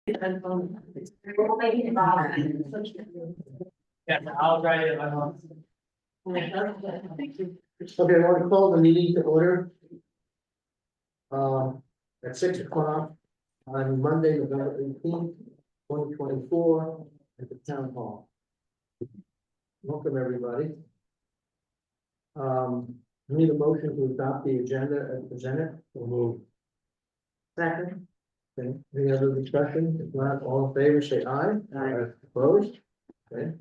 Yeah, I'll try it if I want. Okay, I want to call the meeting to order. At 6 o'clock on Monday, November 18th, 2024, at the town hall. Welcome, everybody. I need a motion to adopt the agenda as presented. We'll move. Second. Okay, any other discussion? If not, all in favor, say aye. Aye. Opposed? Okay.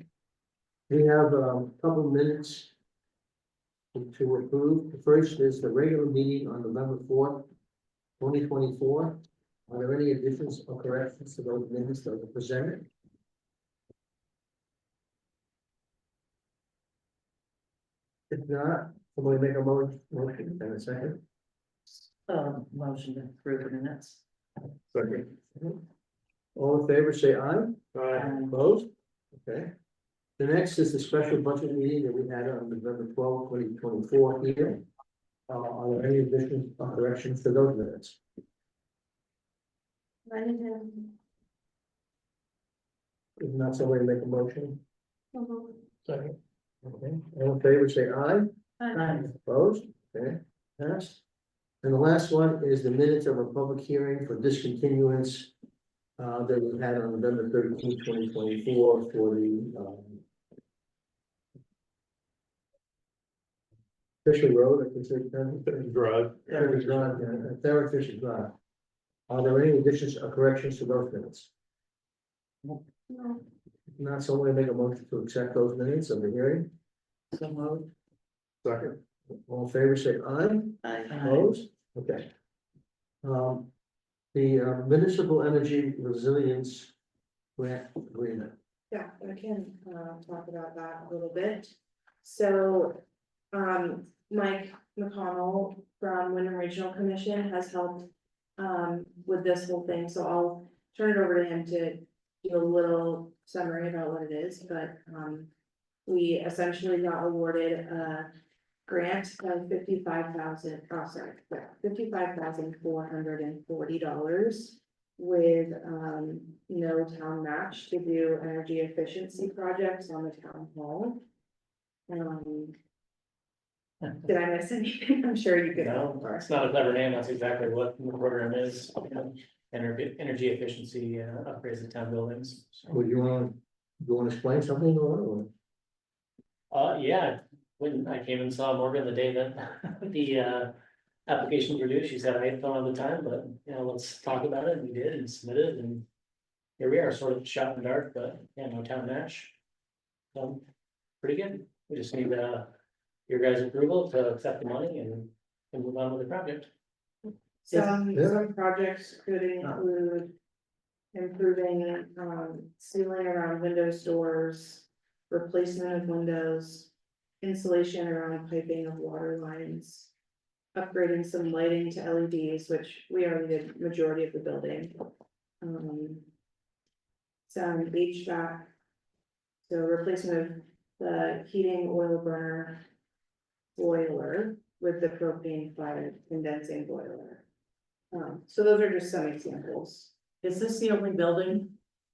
We have a couple of minutes to approve. The first is the regular meeting on November 4th, 2024. Are there any additions or corrections to those minutes that were presented? If not, somebody make a motion in a second. Motion to approve the minutes. Second. All in favor, say aye. Aye. Opposed? Okay. The next is the special budget meeting that we had on November 12th, 2024 here. Are there any additions or corrections to those minutes? If not, somebody make a motion. Second. Okay, all in favor, say aye. Aye. Opposed? Okay, passed. And the last one is the minutes of a public hearing for discontinuance that we had on November 13th, 2024 for the Fisher Road, I consider Drive. Thera Fisher Drive. Are there any additions or corrections to those minutes? No. If not, somebody make a motion to accept those minutes of the hearing. So moved. Second. All in favor, say aye. Aye. Opposed? Okay. The municipal energy resilience grant agreement. Yeah, I can talk about that a little bit. So, Mike McConnell from Wyndham Regional Commission has helped with this whole thing, so I'll turn it over to him to do a little summary about what it is, but we essentially got awarded a grant of $55,440 with no town match to do energy efficiency projects on the town hall. Did I miss anything? I'm sure you could. No, it's not a clever name, that's exactly what the program is, energy efficiency upgrades to town buildings. Would you want to explain something or? Yeah, when I came and saw Morgan the day that the applications were due, she said, I don't have the time, but let's talk about it, and we did and submitted, and here we are, sort of shot in the dark, but yeah, no town match. So, pretty good, we just need your guys' approval to accept the money and move on with the project. Some projects could include improving sealing around window doors, replacement of windows, insulation around piping of water lines, upgrading some lighting to LEDs, which we already did majority of the building. Some HVAC, so replacement of the heating oil burner boiler with the propane fired condensing boiler. So those are just some examples. Is this the only building,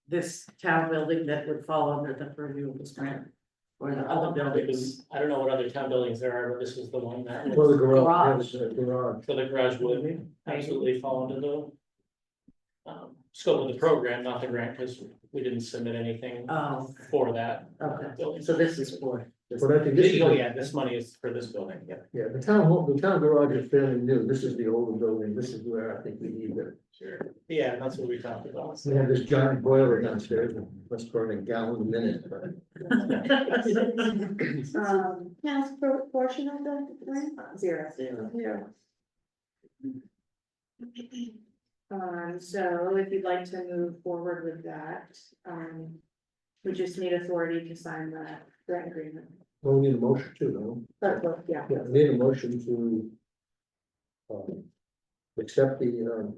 this town building that would fall under the purview of this grant? Or the other buildings? I don't know what other town buildings there are, but this is the one that. Well, the Garage. garage, the garage. So the garage would absolutely fall into the scope of the program, not the grant, because we didn't submit anything Oh, for that okay, building. so this is for. But I think this is, Oh, yeah, this money is for this building, yeah. yeah, the town garage is fairly new. This is the older building. This is where I think we need it. Sure. Yeah, that's what we talked about. We have this giant boiler downstairs, let's burn a gallon a minute, but. Now, portion of the grant? Zero. So if you'd like to move forward with that, we just need authority to sign the grant agreement. Well, we need a motion too, no? That's what, yeah. Yeah, we need a motion to accept the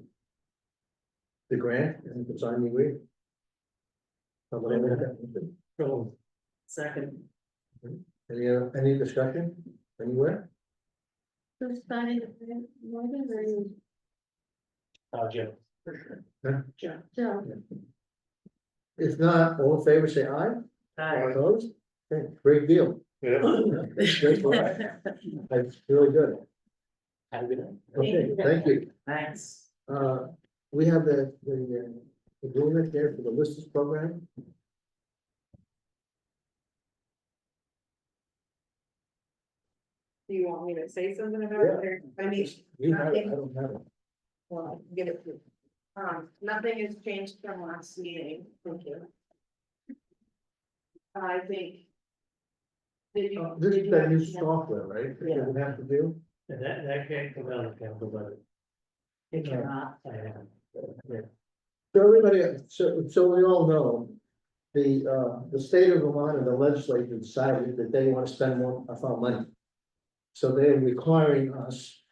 grant and to sign the agreement. Somebody make that motion? Second. Any discussion anywhere? Who's signing the grant? Morgan or you? Jim. Joe. If not, all in favor, say aye. Opposed? Okay, great deal. Great work. That's really good. Have a good night. Okay, thank you. Thanks. We have the agreement there for the listers program. Do you want me to say something about it, or, I mean, You have it, I don't have it. well, I can give it to you. Nothing has changed from last meeting, thank you. I think. Did you? This did is you that have- new yeah. software, right? That Yeah. we have to do. And that can't come out of capital budget. It cannot. So everybody, so we all know, the state of Vermont and the legislature decided that they want to spend more of our money. So they're requiring us,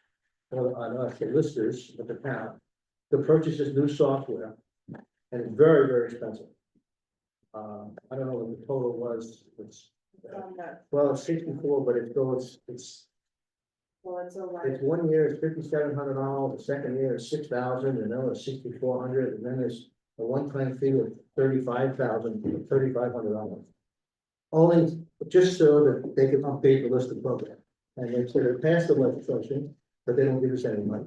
or on us, the listers of the town, to purchase this new software. And it's very, very expensive. I don't know what the total was, well, it's 64, but it goes, Well, it's a lot. it's 1 year is $5,700, the second year is 6,000, and then it's 6,400, and then there's a one-time fee of $3,500. Only just so that they can update the list of programs. And they sort of passed the legislation, but they don't give us any money.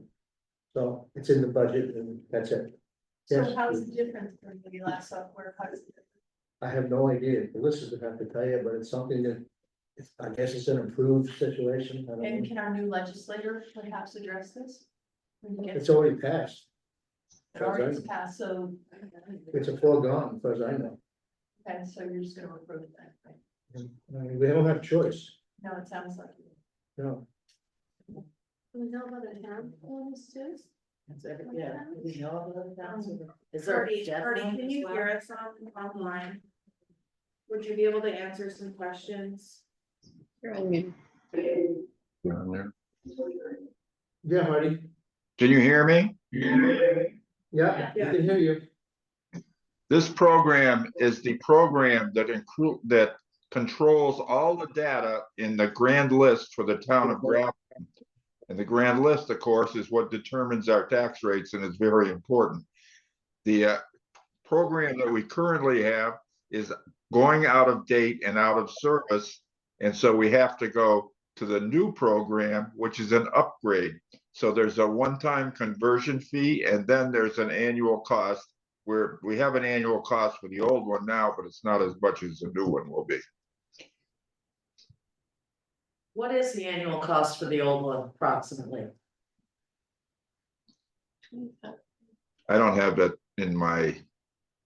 So it's in the budget and that's it. Yes, So how's it different from the last software? How does it differ? I have no idea. The listers would have to tell you, but it's something that, I guess it's an improved situation. I don't And know. can our new legislator perhaps address this? When we get- It's already passed. It already is passed, so. It's a foregone, as far as I know. Okay, so you're just gonna approve it then, right? I mean, we don't have choice, No, it sounds like. it. no. Do we know about the town owns too? Yeah. We know about that. Is there a Artie, deadline can as you well? hear us online? Would you be able to answer some questions? Yeah, Hardy. Can you hear me? Yeah, we can hear you. This program is the program that controls all the data in the grand list for the town of Grafton. And the grand list, of course, is what determines our tax rates and is very important. The program that we currently have is going out of date and out of service. And so we have to go to the new program, which is an upgrade. So there's a one-time conversion fee, and then there's an annual cost where we have an annual cost for the old one now, but it's not as much as the new one will be. What is the annual cost for the old one approximately? I don't have that in my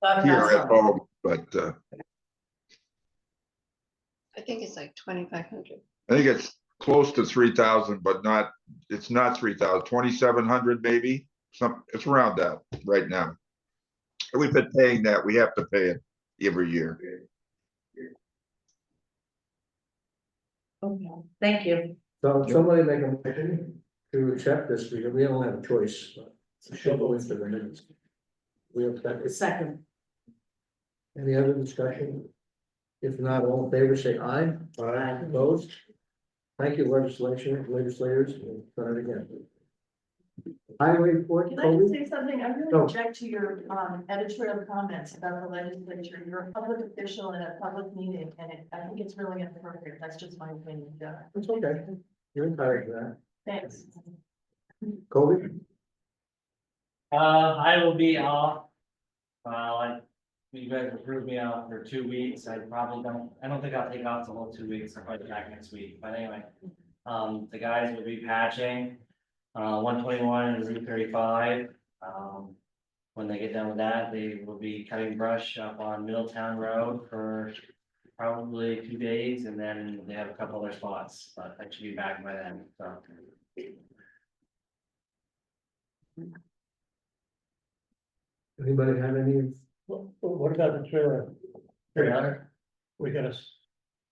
That's here at fine. home, but I think it's like 2,500. I think it's close to 3,000, but not, it's not 3,000, 2,700 maybe. It's around that right now. And we've been paying that. We have to pay it every year. Okay, thank you. So somebody make a motion to accept this, because we don't have a choice. It should go into the minutes. We have that. Second, Any other discussion? If not, all in favor, say aye. Aye. Opposed? Thank you, legislators, we'll try it again. Highway report, Can I just Colby? say something? I No. really object to your editorial comments about the legislature. You're a public official in a public meeting, and I think it's really inappropriate. That's just my opinion, Joe. It's okay, you're entitled to that. Thanks. Colby? I will be off. You guys approved me out for 2 weeks. I don't think I'll take off the whole 2 weeks. I'll probably be back next week, but anyway. The guys will be patching, 121 and Route 35. When they get done with that, they will be cutting brush up on Middletown Road for probably 2 days, and then they have a couple other spots, but I should be back by then, so. Anybody have any? What about the trailer? We got us.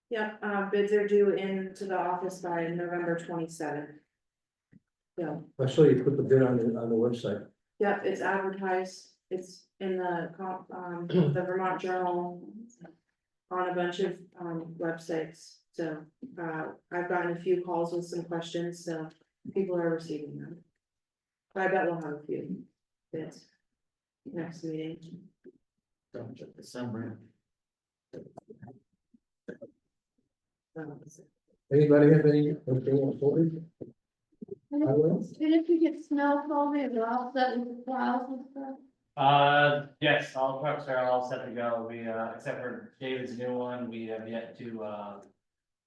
Yep, bids are due into the office by November 27th. So, I saw you put the bid on the website. yep, it's advertised, it's in the Vermont Journal. On a bunch of websites, so I've gotten a few calls with some questions, so people are receiving them. I bet we'll have a few bids. next meeting. December. Anybody have anything else for me? I will. And if you get snow falling, we're all set with the plows and stuff. Yes, all trucks are all set to go. We, except for David's new one, we have yet to,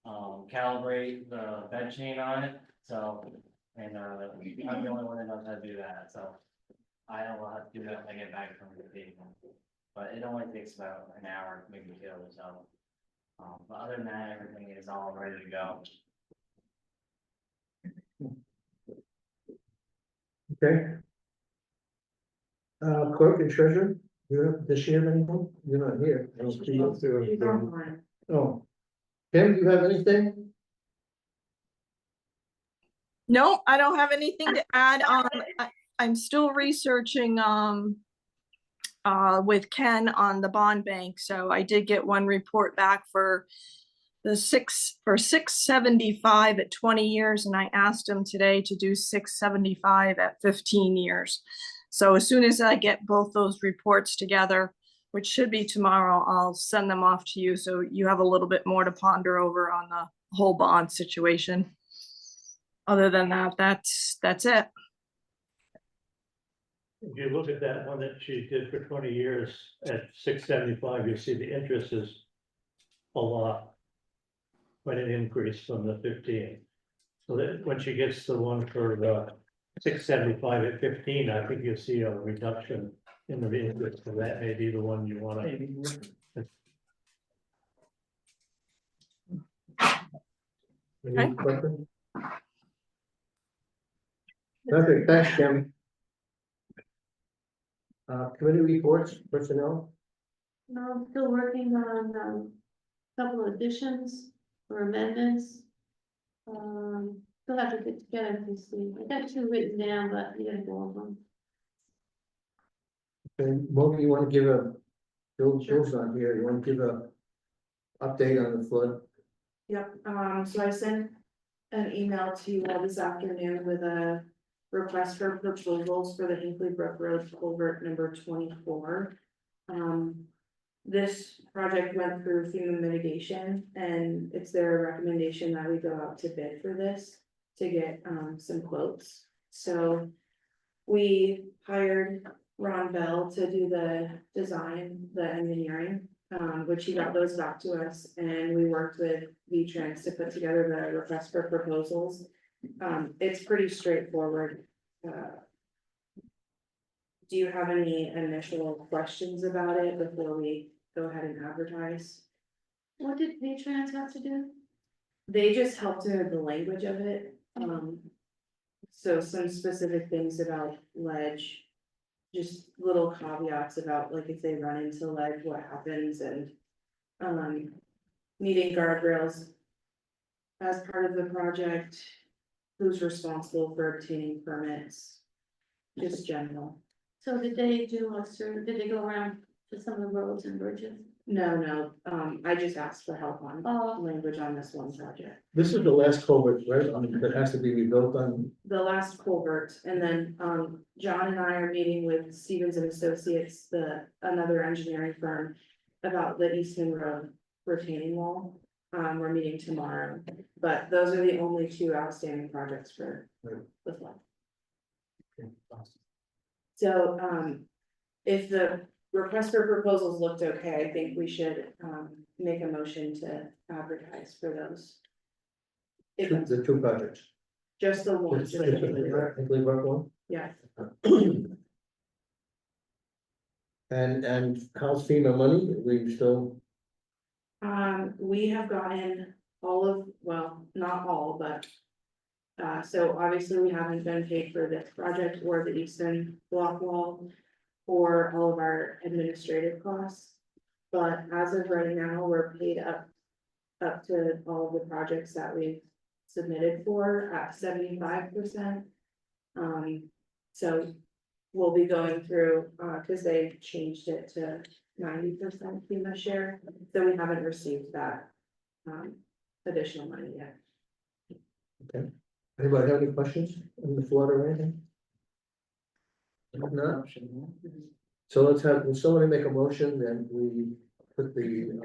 calibrate the bed chain on it, so. And, I'm the only one that knows how to do that, so. I don't know how to do that when I get back from the meeting. But it only takes about an hour, maybe two, so. But other than that, everything is all ready to go. Okay. Clerk and treasurer, does she have anything? You're not here. I don't see you. She's online. Oh. Kim, do you have anything? No, I don't have anything to add. I'm still researching, with Ken on the bond bank. So I did get one report back for the 675 at 20 years. And I asked him today to do 675 at 15 years. So as soon as I get both those reports together, which should be tomorrow, I'll send them off to you. So you have a little bit more to ponder over on the whole bond situation. Other than that, that's it. If you look at that one that she did for 20 years at 675, you see the interest is a lot. Quite an increase from the 15. So that when she gets the one for the 675 at 15, I think you'll see a reduction in the interest, so that may be the one you want to. Any questions? Perfect, thanks, Kim. Committee reports, personnel, No, I'm still working on, a couple of additions or amendments. Still have to get together to see, I got two written down, but you gotta go over them. and Mo, you want to give Bill's on here, you want to give a update on the flood? Yep, so I sent an email to you all this afternoon with a request for proposals for the Hinkley Brook Road culvert number 24. This project went through FEMA mitigation, and it's their recommendation that we go out to bid for this to get, some quotes. So we hired Ron Bell to do the design, the engineering, which he got those back to us, and we worked with V-Trans to put together the request for proposals. It's pretty straightforward. Do you have any initial questions about it before we go ahead and advertise? What did V-Trans have to do? They just helped me with the language of it. So some specific things about ledge, just little caveats about like if they run into ledge, what happens, and needing guardrails as part of the project, who's responsible for obtaining permits, just general. So did they do a survey, did they go around to some of the roads and bridges? No, I just asked for help on Oh, language on this one project. This is the last culvert, right, that has to be rebuilt on, The last culvert, and then, John and I are meeting with Stevens and Associates, another engineering firm, about the Easton Road retaining wall. We're meeting tomorrow, but those are the only two outstanding projects for the flood. So, if the request for proposals looked okay, I think we should, make a motion to advertise for those. If it's the two projects. just the one, Just just the the Hinkley Brook. Hinkley Brook one? Yeah, And how's FEMA money, we still, we have gotten all of, well, not all, but. So obviously we haven't been paid for this project or the Easton block wall. Or all of our administrative costs. But as of right now, we're paid up to all of the projects that we've submitted for at 75%. So we'll be going through, cause they changed it to 90% FEMA share, so we haven't received that. Additional money yet. anybody have any questions on the flood or anything? If not, So let's have, will somebody make a motion, then we put the,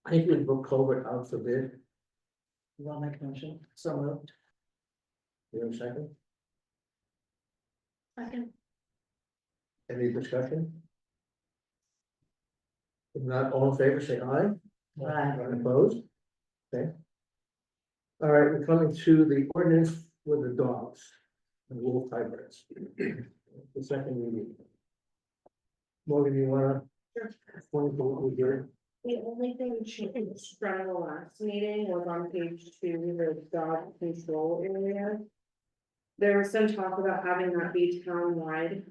I think we book culvert out for bid, You want my motion? So moved. you know, a second, Second. any discussion? If not, all in favor, say aye. Right. Opposed? Okay. All right, we're coming to the ordinance with the dogs and wolf hybrids. The second reading. Morgan, you wanna? Point to what we did? The only thing changed from the last meeting was on page 2, the dog control area. There was some talk about having that be town-wide,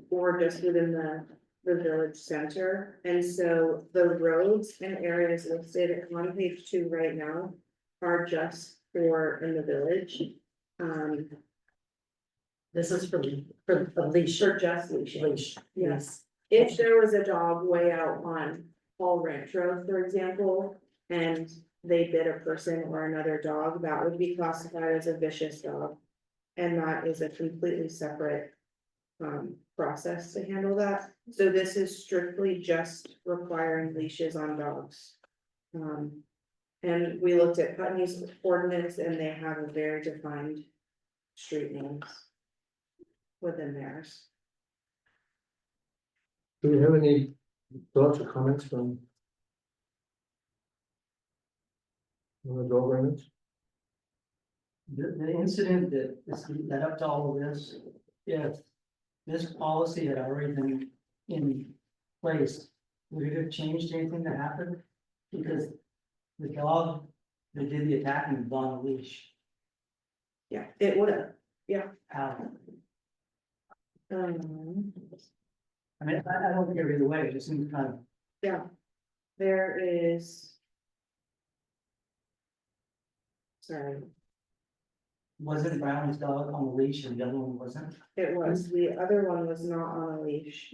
or just within the village center. And so the roads and areas listed on page 2 right now are just for in the village. This is for the leash. For just leashing. Leash. Yes. If there was a dog way out on Paul Ranch Road, for example, and they bit a person or another dog, that would be classified as a vicious dog. And that is a completely separate process to handle that. So this is strictly just requiring leashes on dogs. And we looked at Putney's ordinance and they have a very defined street names within theirs. Do we have any thoughts or comments from? On the dog ordinance? The incident that is led up to all of this, if this policy had already been in place, would it have changed anything that happened? Because the dog that did the attacking was on a leash. Yeah, it would have. How? Um, I mean, I don't care either way, it just seems kind of, yeah, there is. Sorry, wasn't Brown's dog on a leash and the other one wasn't? it was, the other one was not on a leash.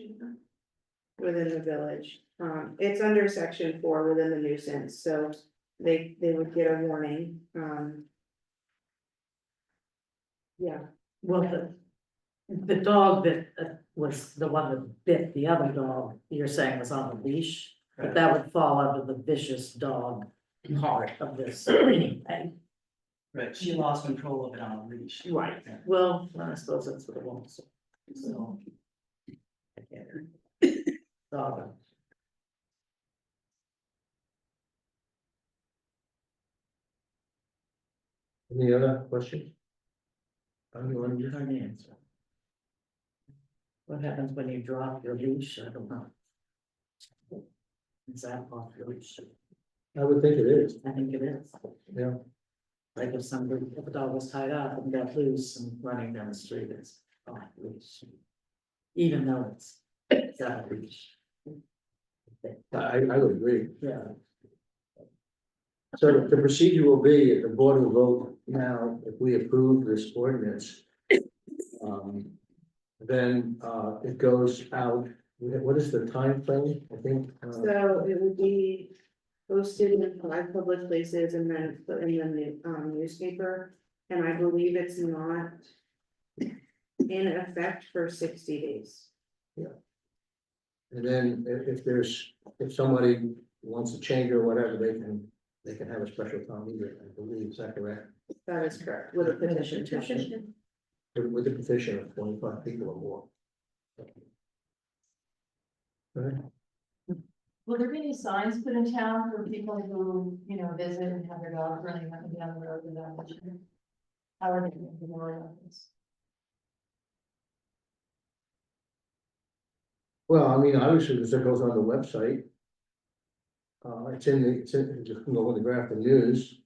Within the village, it's under section 4 within the nuisance, so they would get a warning, Yeah, Well, the dog that was the one that bit the other dog, you're saying was on the leash, but that would fall under the vicious dog part of this anyway. Right, she lost control of it on a leash. Right, well, I suppose that's what it was, so. I can't. Dog. Any other questions? Anyone? You don't answer. What happens when you drop your leash? I don't know. Is that off your leash? I would think it is, I think it is. yeah. Like if somebody, if a dog was tied up and got loose and running down the street, it's off leash. Even though it's got a leash. I would agree. Yeah. So the procedure will be, the board will vote now, if we approve this ordinance. Then it goes out, what is the time frame? I think. so it would be posted in 5 public places and then put in the newspaper. And I believe it's not in effect for 60 days. And then if somebody wants to change or whatever, they can have a special town meeting, I believe, is that correct? That is correct, with a petition. With a petition of 25 people or more. Right. Will there be any signs put in town for people who, you know, visit and have their dogs running up and down the road without leashing? How are they going to worry about this? Well, I mean, obviously, this goes on the website. You can go on the Grafton News.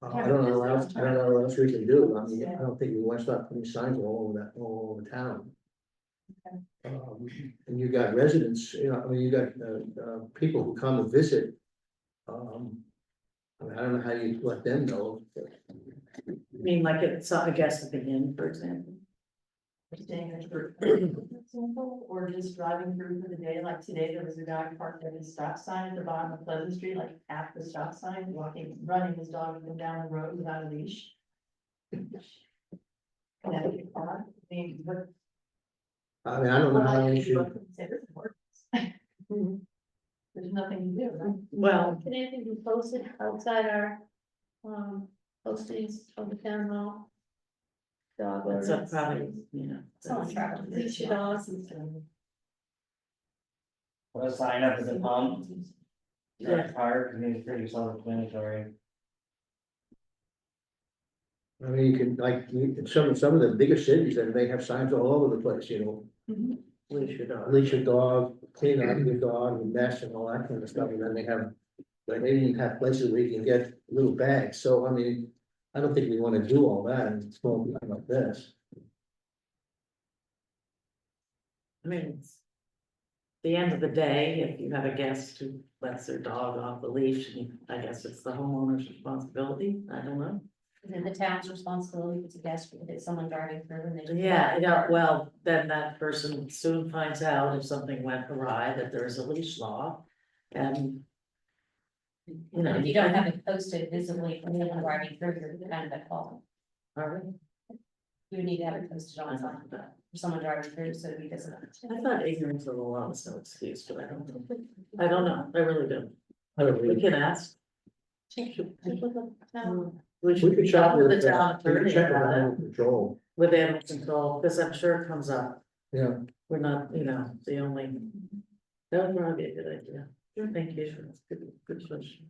I don't know what else we can do. I mean, I don't think we want to start putting signs all over town. And you got residents, you know, I mean, you got people who come and visit. I mean, I don't know how you let them know. I mean, like it's, I guess, at the inn, for example. Staying at for example, or just driving through for the day, like today, there was a guy parked at his stop sign at the bottom of Pleasant Street, like at the stop sign, running his dog up and down the road without a leash. Connecticut car, I mean, what? I mean, I don't know how Well, we you should, look and say, "This works." There's nothing to do, right? Well, Can anything be posted outside our, postings of the town hall? Dog it's a ordinance. probably, you know. Someone traveled. Leash dogs. Put a sign up at the pump, Yeah. that park, and it's pretty self-explanatory. I mean, you can, like, some of the bigger cities, and they have signs all over the place, you know. Leash your dog. Leash your dog, clean up your dog, and mess and all that kind of stuff, and then they have. Like, they even have places where you can get little bags, so I mean, I don't think we wanna do all that in small time like this. I mean, it's the end of the day, if you have a guest who lets their dog off the leash, I guess it's the homeowner's responsibility, I don't know. Is it the town's responsibility if it's a guest, if it's someone driving through and they? Yeah, well, then that person soon finds out if something went awry, that there's a leash law, and. You know. If you don't have it posted visibly for anyone driving through, you're kind of at fault. Are we? You would need to have it posted on sign for someone driving through, so he doesn't. I thought ignorance of the law was no excuse, but I don't know. I don't know, I really don't. I don't We really, can ask. Check with the town. we could check talk with the town we could attorney check with about it, animal control, with animal control, because I'm sure it comes up. yeah. We're not, you know, the only. That would probably be a good idea. Thank you. Good question.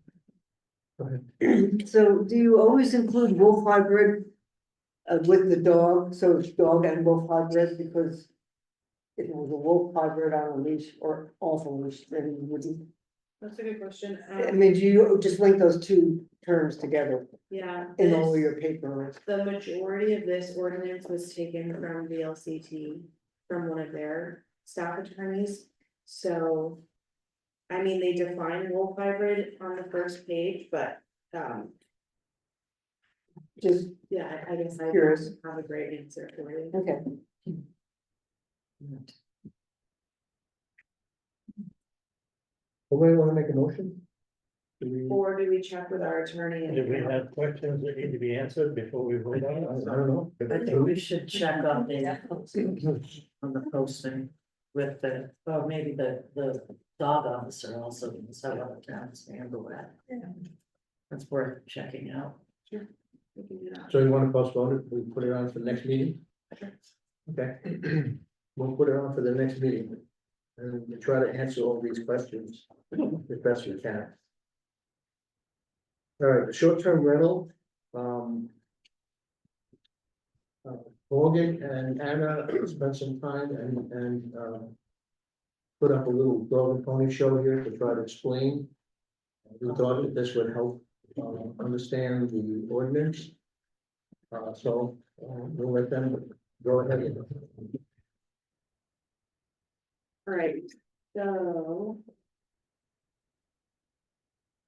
So do you always include wolf hybrid with the dog, so it's dog and wolf hybrid, because if it was a wolf hybrid on a leash or off a leash, then you wouldn't. That's a good question. I mean, do you just link those two terms together Yeah. in all this- your paper? The majority of this ordinance was taken from VLCT, from one of their staff attorneys, so. I mean, they define wolf hybrid on the first page, but, Just, yeah, I guess I Curious. don't have a great answer for you. okay, Somebody wanna make a motion? Do we- Or do we check with our attorney? Do we have questions that need to be answered before we vote I on don't know. I think we should check on the posting with the, well, maybe the dog officer also, because some other towns handle that. That's worth checking out. We can do that. So you wanna postpone it, we put it on for the next meeting? Okay, we'll put it on for the next meeting. And we'll try to answer all these questions as best we can. All right, the short-term rental, Morgan and Anna spent some time and put up a little dog and pony show here to try to explain. We thought that this would help understand the ordinance. So we'll let them go ahead. All right, so.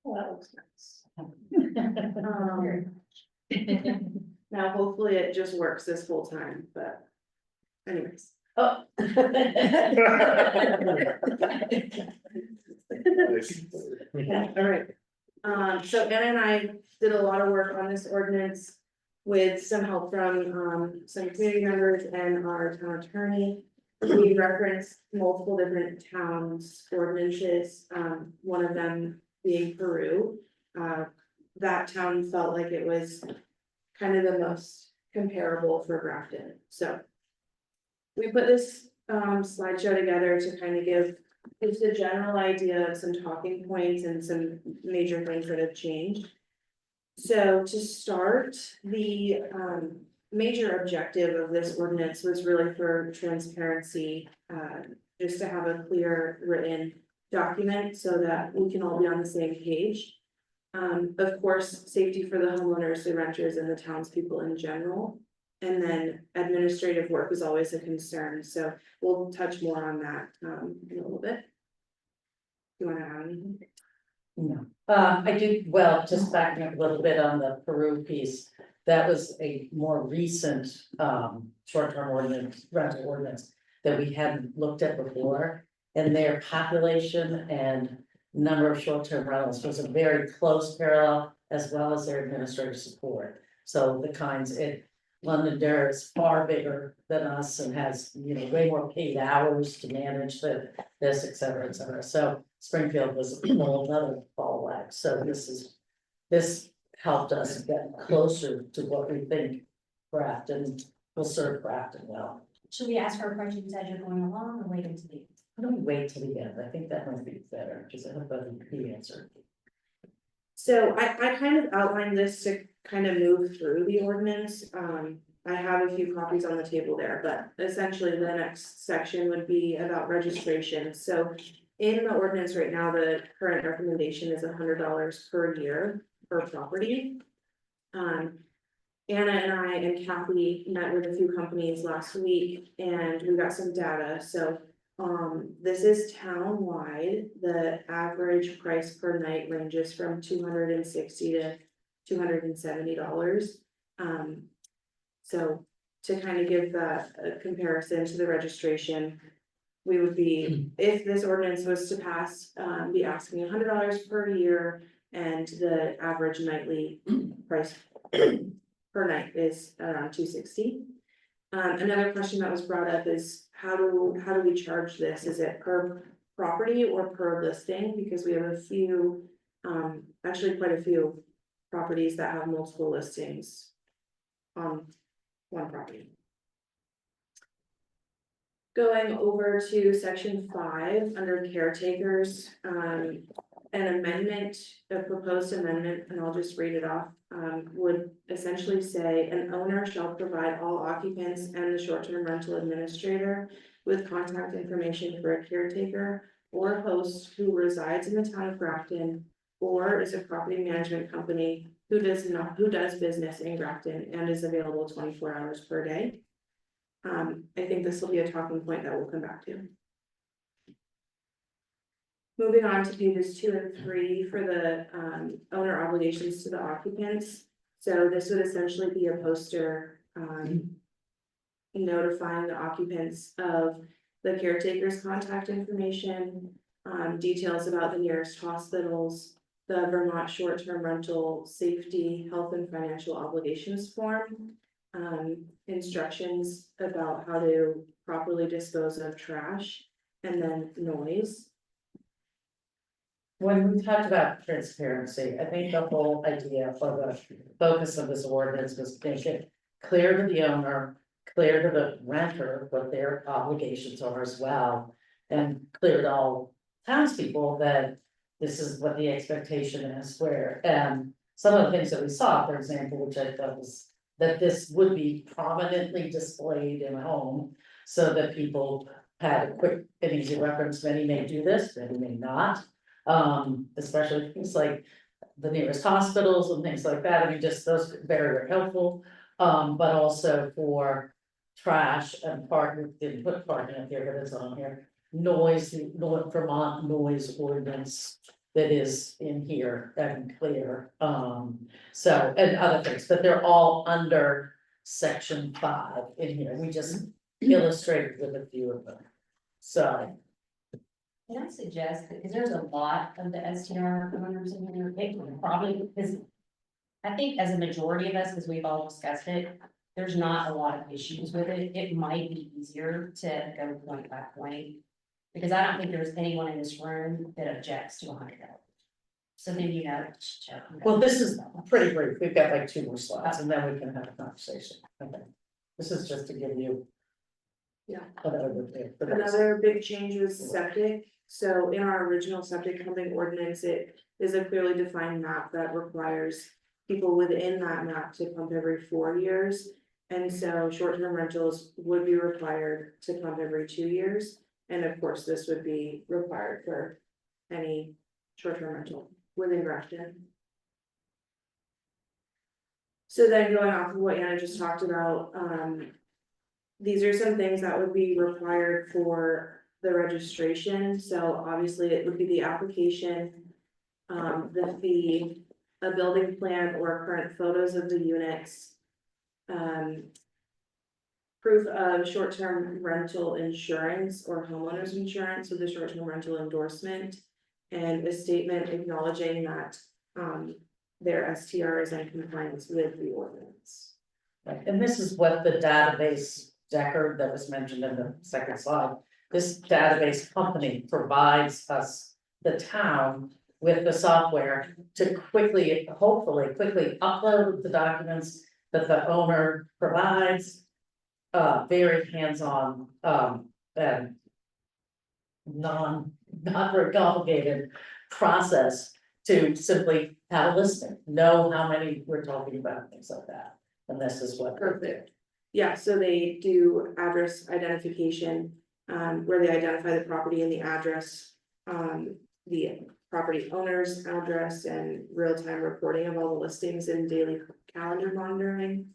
Oh, that looks nice. Now, hopefully it just works this whole time, but anyways. Oh. Yeah, all right. So Anna and I did a lot of work on this ordinance with some help from, some community members and our town attorney. We referenced multiple different towns ordinances, one of them being Peru. That town felt like it was kind of the most comparable for Grafton, so. We put this, slideshow together to kind of give just a general idea of some talking points and some major things that have changed. So to start, the, major objective of this ordinance was really for transparency, just to have a clear written document so that we can all be on the same page. Of course, safety for the homeowners, the renters, and the townspeople in general. And then administrative work is always a concern, so we'll touch more on that in a little bit. You wanna add anything? No, I do, well, just backing up a little bit on the Peru piece, that was a more recent, short-term ordinance, rental ordinance. That we hadn't looked at before, and their population and number of short-term rentals was a very close parallel, as well as their administrative support. So the kinds, Londonderry is far bigger than us and has, you know, way more paid hours to manage this, et cetera, et cetera. So Springfield was a whole another fallback. So this helped us get closer to what we think Grafton will serve Grafton well. Should we ask her questions as you're going along or wait until the? Why don't we wait till the end? I think that might be better, because I hope that will be answered. So I kind of outlined this to kind of move through the ordinance. I have a few copies on the table there, but essentially the next section would be about registration. So in the ordinance right now, the current recommendation is $100 per year per property. Anna and I and Kathy met with a few companies last week and we got some data. So this is town-wide. The average price per night ranges from $260 to $270. So to kind of give that a comparison to the registration, we would be, if this ordinance was to pass, be asking $100 per year, and the average nightly price per night is around $260. Another question that was brought up is how do we charge this? Is it per property or per listing? Because we have a few, actually quite a few properties that have multiple listings on one property. Going over to section 5 under caretakers, an amendment, a proposed amendment, and I'll just read it off, would essentially say an owner shall provide all occupants and the short-term rental administrator with contact information for a caretaker or host who resides in the town of Grafton or is a property management company who does business in Grafton and is available 24 hours per day. I think this will be a talking point that we'll come back to. Moving on to pages 2 and 3 for the owner obligations to the occupants. So this would essentially be a poster notifying the occupants of the caretaker's contact information, details about the nearest hospitals, the Vermont short-term rental safety, health and financial obligations form, instructions about how to properly dispose of trash, and then noise. When we talked about transparency, I think the whole idea for the focus of this ordinance was make it clear to the owner, clear to the renter what their obligations are as well. And clear to all townspeople that this is what the expectation is where, and some of the things that we saw, for example, which I thought was that this would be prominently displayed in a home so that people had a quick and easy reference. Many may do this, many may not. Especially things like the nearest hospitals and things like that. I mean, just those very, very helpful. But also for trash and parking, didn't put parking up here, but it's on here. Noise, the Vermont noise ordinance that is in here and clear. So, and other things, but they're all under section 5 in here. We just illustrated with a few of them. So. Can I suggest, because there's a lot of the STR owners in here, probably because I think as a majority of us, because we've all discussed it, there's not a lot of issues with it. It might be easier to go point by point. Because I don't think there's anyone in this room that objects to $100. So then you know. Well, this is pretty brief. We've got like 2 more slides and then we can have a conversation. Okay. This is just to give you. Yeah. Another big change was septic. So in our original septic pumping ordinance, it is a clearly defined map that requires people within that map to pump every 4 years. And so short-term rentals would be required to pump every 2 years. And of course, this would be required for any short-term rental within Grafton. So then going off of what Anna just talked about, these are some things that would be required for the registration. So obviously it would be the application, the fee, a building plan or current photos of the units, proof of short-term rental insurance or homeowners insurance with the short-term rental endorsement, and a statement acknowledging that their STR is in compliance with the ordinance. And this is what the database Deckard that was mentioned in the second slide. This database company provides us, the town, with the software to quickly, hopefully quickly upload the documents that the owner provides. Very hands-on, and not very complicated process to simply have a listing, know how many we're talking about, things like that. And this is what. Perfect. Yeah, so they do address identification, where they identify the property and the address, the property owner's address and real-time reporting of all the listings and daily calendar monitoring.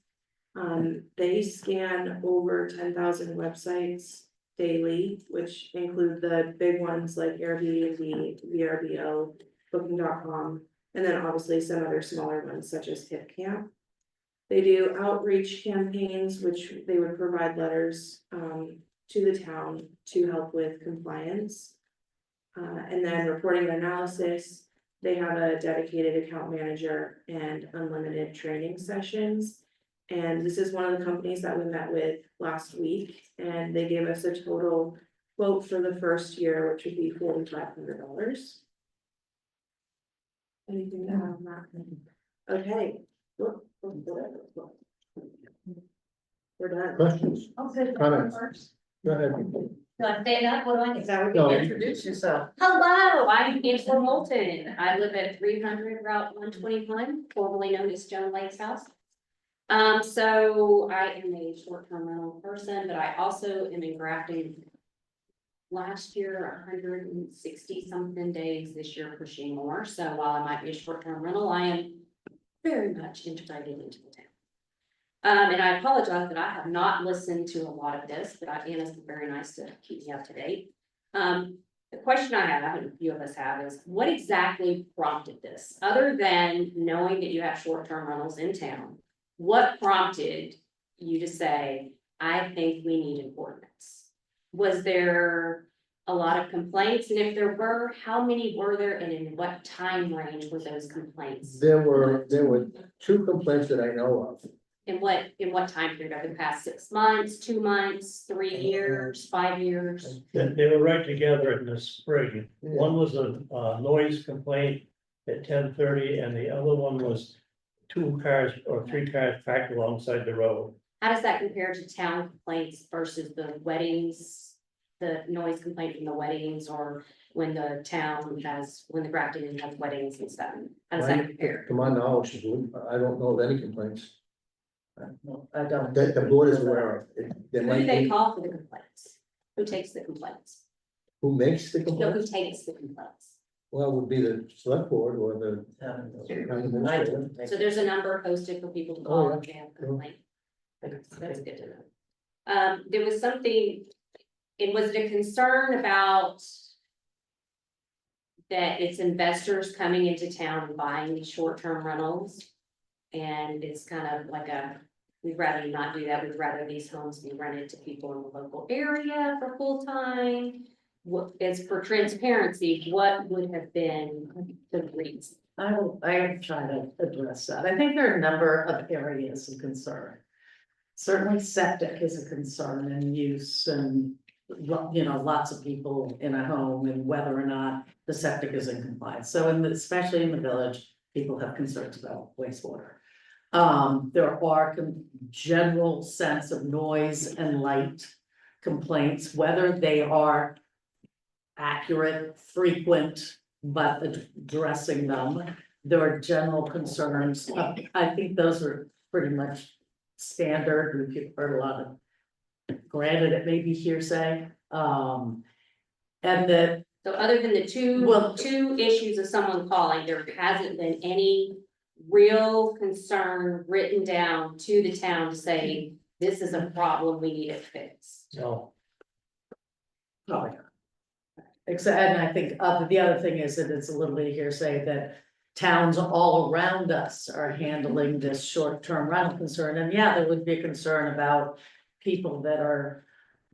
They scan over 10,000 websites daily, which include the big ones like Airbnb, VRBO, Booking.com, and then obviously some other smaller ones such as HipCamp. They do outreach campaigns, which they would provide letters to the town to help with compliance. And then reporting and analysis, they have a dedicated account manager and unlimited training sessions. And this is one of the companies that we met with last week, and they gave us a total quote for the first year, which would be $4,500. Anything to add on that? Okay. We're done. Questions, comments? Go ahead. Do I stand up? What do I Is do? that what No, you you- Introduce yourself. Hello, I'm Angela Moulton. I live at 300 Route 121, formerly known as Joan Lake's house. So I am a short-term rental person, but I also am in Grafton. Last year, 160 something days, this year pushing more. So while I might be a short-term rental, I am very much integrated into the town. And I apologize that I have not listened to a lot of this, but Anna's been very nice to keep me up to date. The question I have, and a few of us have, is what exactly prompted this? Other than knowing that you have short-term rentals in town, what prompted you to say, I think we need an ordinance? Was there a lot of complaints? And if there were, how many were there and in what time range were those complaints? There were 2 complaints that I know of. In what time period? Over the past 6 months, 2 months, 3 years, 5 years? They were right together in the spring. One was a noise complaint at 10:30, and the other one was 2 cars or 3 cars packed alongside the road. How does that compare to town complaints versus the weddings? The noise complaint from the weddings, or when the town has, when the Grafton Inn has weddings and stuff? How does that compare? To my knowledge, I don't know of any complaints No, I don't. that the board is aware of. There Who might do they be, call for the complaints? Who takes the complaints? who makes the No, who complaints? takes the complaints? Well, it would be the select board or the town administrator. So there's a number posted for people to Oh, call yeah. if they have a complaint. That's good to know. There was something, was it a concern about that it's investors coming into town and buying these short-term rentals? And it's kind of like we'd rather not do that. We'd rather these homes be rented to people in the local area for full-time. What, as for transparency, what would have been the reason? I will try to address that. I think there are a number of areas of concern. Certainly septic is a concern in use and, you know, lots of people in a home and whether or not the septic is in compliance. So especially in the village, people have concerns about wastewater. There are general sense of noise and light complaints, whether they are accurate, frequent, but addressing them. There are general concerns. I think those are pretty much standard. We've heard a lot of, granted, it may be hearsay. And that. So other than the Well- two issues of someone calling, there hasn't been any real concern written down to the town to say, this is a problem, we need it fixed. No, Oh, yeah. Except, and I think the other thing is that it's a little bit of hearsay that towns all around us are handling this short-term rental concern. And yeah, there would be a concern about people that are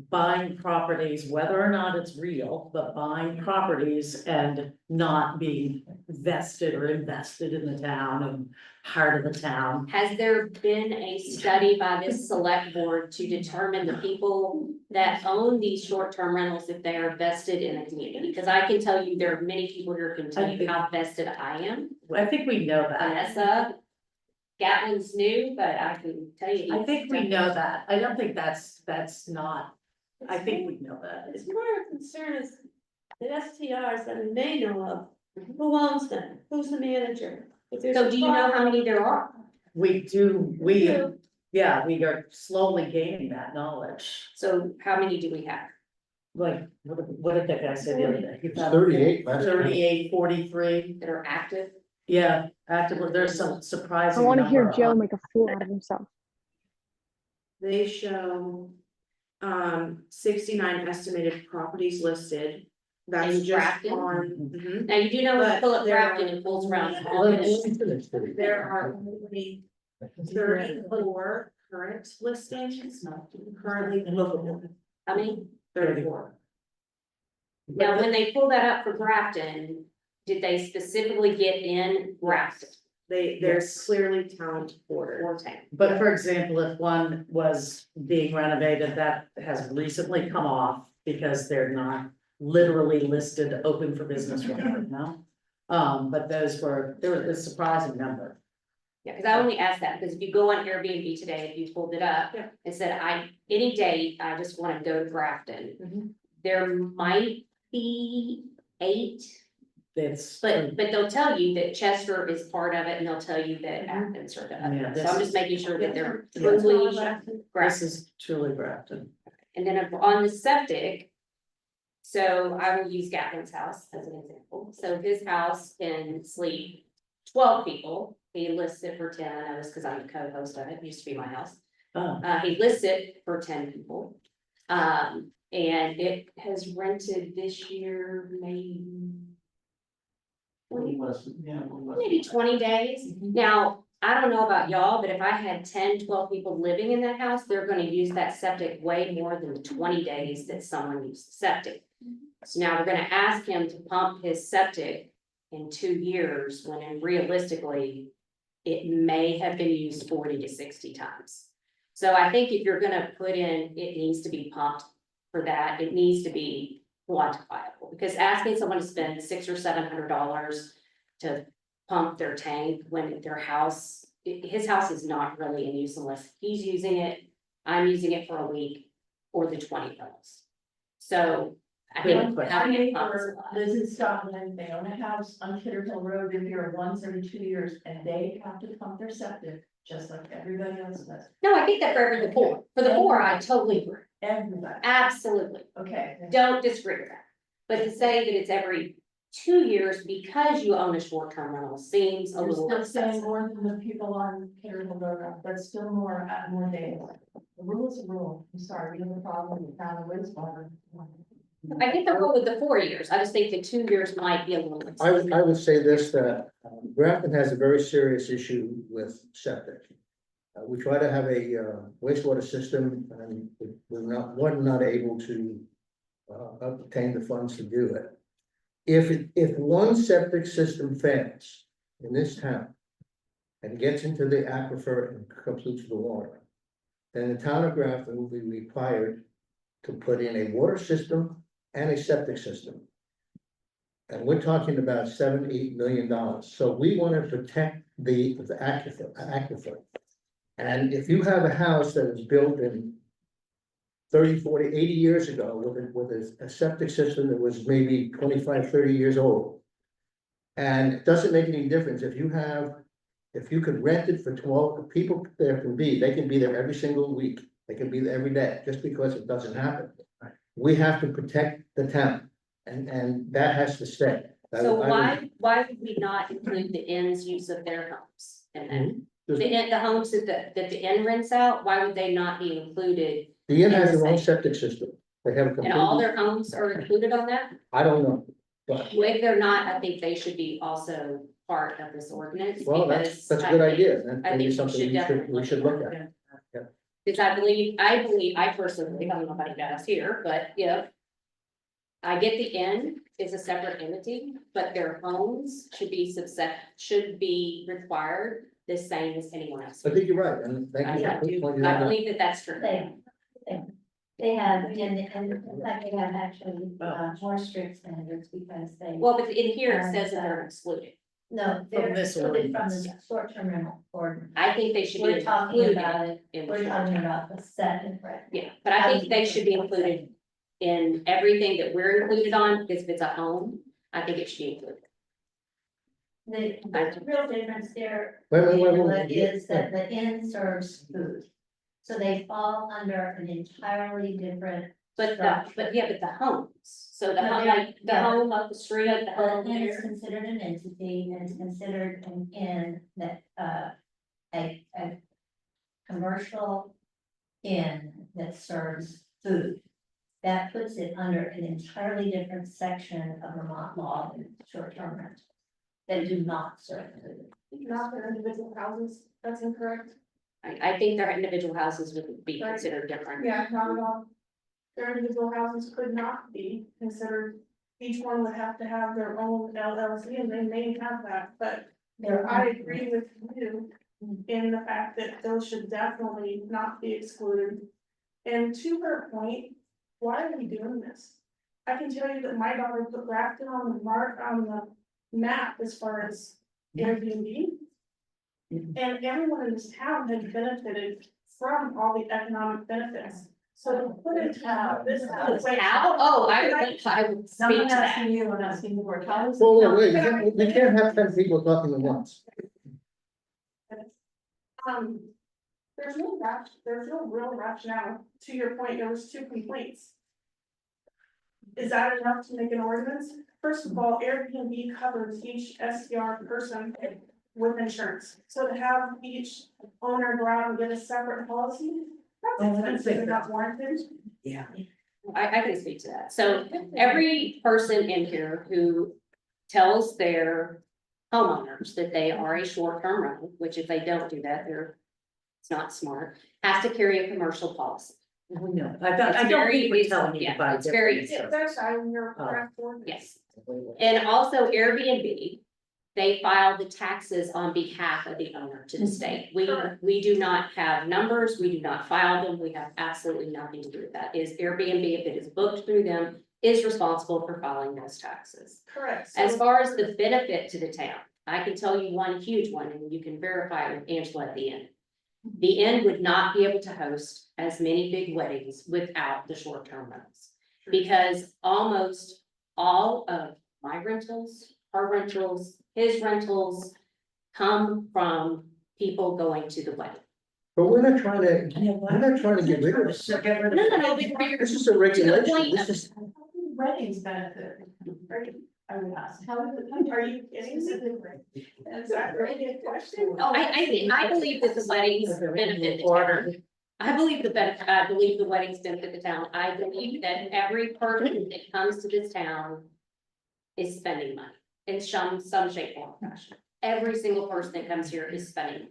buying properties, whether or not it's real, but buying properties and not being vested or invested in the town and heart of the town. Has there been a study by this select board to determine the people that own these short-term rentals, if they are vested in a community? Because I can tell you, there are many people here who can tell you how vested I am. I think we know that. Vanessa, Gatlin's new, but I can tell you. I think we know that. I don't think that's not, I think we know that. It's more a concern is the STRs that they know of, who owns them, who's the manager? If there's So a do you know how many there are? We do, Yeah. yeah, we are slowly gaining that knowledge. So how many do we have? Like, what did that guy say the other day? He It's found 38 last time. 38, 43. That are active? Yeah, actively, there's some surprising. I want to hear number Joe on- make a fool out of himself. They show 69 estimated properties listed. That's In just Grafton? on. Now, you do know when But Philip there Grafton are- and pulls around. There are only 34 current listings, currently livable, I mean, 34. now, when they pull that up for Grafton, did they specifically get in Grafton There's Yes. clearly town border. or town? But for example, if one was being renovated, that has recently come off because they're not literally listed open for business right now. But there was a surprising number. Yeah, because I only asked that because if you go on Airbnb today, if you pulled it up and said, any date, I just want to go to Grafton. There might be 8, It's. but they'll tell you that Chester is part of it and they'll tell you that Athens are the Yeah, other. So I'm just making sure that they're Yeah. truly This Grafton. is truly Grafton. And then on the septic, so I will use Gatlin's house as an example. So his house can sleep 12 people. He lists it for 10, I know this because I'm the co-host of it, it used to be my house. Oh, He lists it for 10 people. And it has rented this year, maybe 20 days. Now, I don't know about y'all, but if I had 10, 12 people living in that house, they're gonna use that septic way more than the 20 days that someone used the septic. So now we're gonna ask him to pump his septic in 2 years, when realistically, it may have been used 40 to 60 times. So I think if you're gonna put in, it needs to be pumped for that, it needs to be quantifiable, because asking someone to spend $600 or $700 to pump their tank when their house, his house is not really in use unless he's using it, I'm using it for a week, or the 20 girls. So I think Good having it For pumped. Liz in Scotland, they own a house on Kidder Hill Road, they're here once every 2 years, and they have to pump their septic, just like everybody else does. No, I think that for every four, for the 4, I totally agree, Everybody, absolutely, okay. don't disagree with that. But to say that it's every 2 years because you own a short-term rental seems a You're little still saying excessive. more than the people on Kidder Hill Road, that's still more days. The rule is a rule, I'm sorry, we have a problem with town of wastewater. I think they'll go with the 4 years, I just think the 2 years might be a little excessive. I would say this, that Grafton has a very serious issue with septic. We try to have a wastewater system, and we're not able to obtain the funds to do it. If one septic system fails in this town and gets into the aquifer and comes into the water, then the town of Grafton will be required to put in a water system and a septic system. And we're talking about $7-8 million. So we want to protect the aquifer. And if you have a house that was built in 30, 40, 80 years ago with a septic system that was maybe 25, 30 years old. And it doesn't make any difference if you could rent it for 12 people, they can be there every single week. They can be there every day, just because it doesn't happen. We have to protect the town, and that has to stay. So why would we not include the inn's use of their homes in that? The homes that the inn rents out, why would they not be included? The inn has their own septic system. They have a And all completely, their homes are included on that? I don't know, but, If they're not, I think they should be also part of this ordinance. well, because that's a I good think- idea. I That's think maybe we something should we should definitely look at. Because Because I personally believe, I don't know if anybody does here, but if I get the inn is a separate entity, but their homes should be required the same as anyone else. I think you're right, and thank you. I for do, pointing I that out. believe that that's true. They have, and in fact, they have actually, more strict standards because they. Well, but in here it says that they're excluded. No, From they're this excluded from ordinance. the short-term rental ordinance. I think they should be We're talking included about it, in the we're short talking term. about the second rent. Yeah, but I think they should be included in everything that we're included on, because if it's a home, I think it should be included. The real difference there Wait. is that the inn serves food. So they fall under an entirely different. But the homes, so the No, home, they're- like, the yeah. home up the street, the The home inn is there. considered an entity and is considered an inn that, a commercial inn that serves food. That puts it under an entirely different section of Vermont law than short-term rentals that do not serve food. Not for individual houses, that's incorrect. I think their individual houses would be Right. considered different. Yeah, not at all. Their individual houses could not be considered, each one would have to have their own LLC, and they may have that, but I agree with you in the fact that those should definitely not be excluded. And to her point, why are we doing this? I can tell you that my daughter put Grafton on the map as far as Airbnb. And everyone in this town has benefited from all the economic benefits. So to put it this. How? Oh, I would speak I'm to not that. asking you, I'm asking the board, how is it? Well, wait, we can't have 10 people talking at once. There's no real rationale. To your point, there was 2 complaints. Is that enough to make an ordinance? First of all, Airbnb covers each STR person with insurance. So to have each owner go out and get a separate policy, that's expensive and not warranted. Yeah. I can speak to that. So every person in here who tells their homeowners that they are a short-term rental, which if they don't do that, it's not smart, has to carry a commercial policy. We know, It's I don't very think we're easy. telling you Yeah, to buy. it's very different easy. Yeah, that's how you're correct for Yes. And also Airbnb, they file the taxes on behalf of the owner to the state. We do not have numbers, we do not file them, we have absolutely nothing to do with that. Is Airbnb, if it is booked through them, is responsible for filing those taxes. Correct. As far as the benefit to the town, I can tell you one huge one, and you can verify it with Angela at the end. The inn would not be able to host as many big weddings without the short-term rentals. Because almost all of my rentals, her rentals, his rentals come from people going to the wedding. But we're not trying to get rid of this. No, This is a regulation, this is, Weddings benefit, right? I would ask, how would it? Are you kidding me? Is that really a question? Oh, I believe that the weddings benefit the town. I believe the weddings benefit the town. I believe that every person that comes to this town is spending money in some shape or fashion. Every single person that comes here is spending.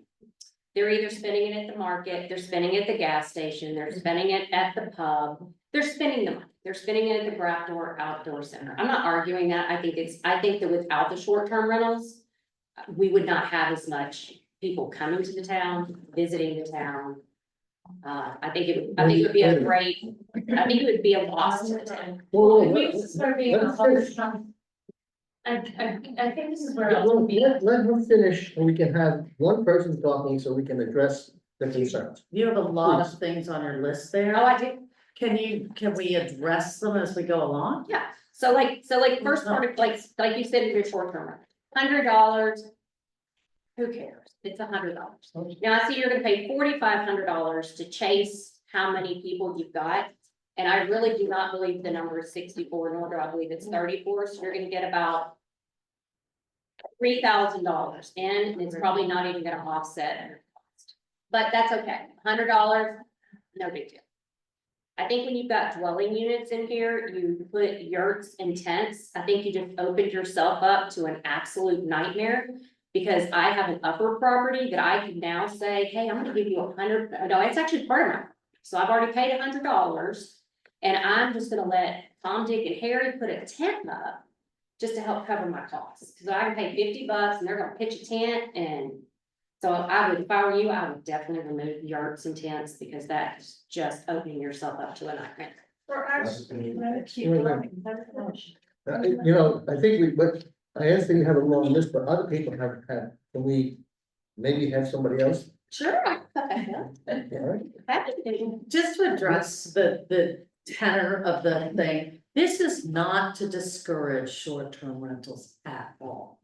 They're either spending it at the market, they're spending it at the gas station, they're spending it at the pub. They're spending the money. They're spending it at the Grafton Outdoor Center. I'm not arguing that. I think that without the short-term rentals, we would not have as much people coming to the town, visiting the town. I think it would be a loss to the town. whoa, It makes it start being a let's whole finish. chunk. I think this is where else would be. Let her finish, and we can have one person talking so we can address the concerns. You have a lot Please. of things on your list there. Oh, I do. Can we address them as we go along? Yeah, so first part of, like you said in your short term, $100. Who cares? It's $100. Now I see you're gonna pay $4,500 to chase how many people you've got. And I really do not believe the number is 64, nor do I believe it's 34, so you're gonna get about $3,000 in, and it's probably not even gonna offset your cost. But that's okay, $100, no big deal. I think when you've got dwelling units in here, you put yurts and tents, I think you just opened yourself up to an absolute nightmare. Because I have an upper property that I can now say, hey, I'm gonna give you $100, no, it's actually part of my property. So I've already paid $100. And I'm just gonna let Tom, Dick, and Harry put a tent up just to help cover my costs. Cause I can pay $50 and they're gonna pitch a tent and so I would, if I were you, I would definitely remove yurts and tents because that's just opening yourself up to a nightmare. Or actually, Keep going, let it finish. You know, I think but I asked you to have a long list, but other people have had, can we maybe have somebody else? Sure. I can cut that down. All right. Happy to. Just to address the tenor of the thing, this is not to discourage short-term rentals at all.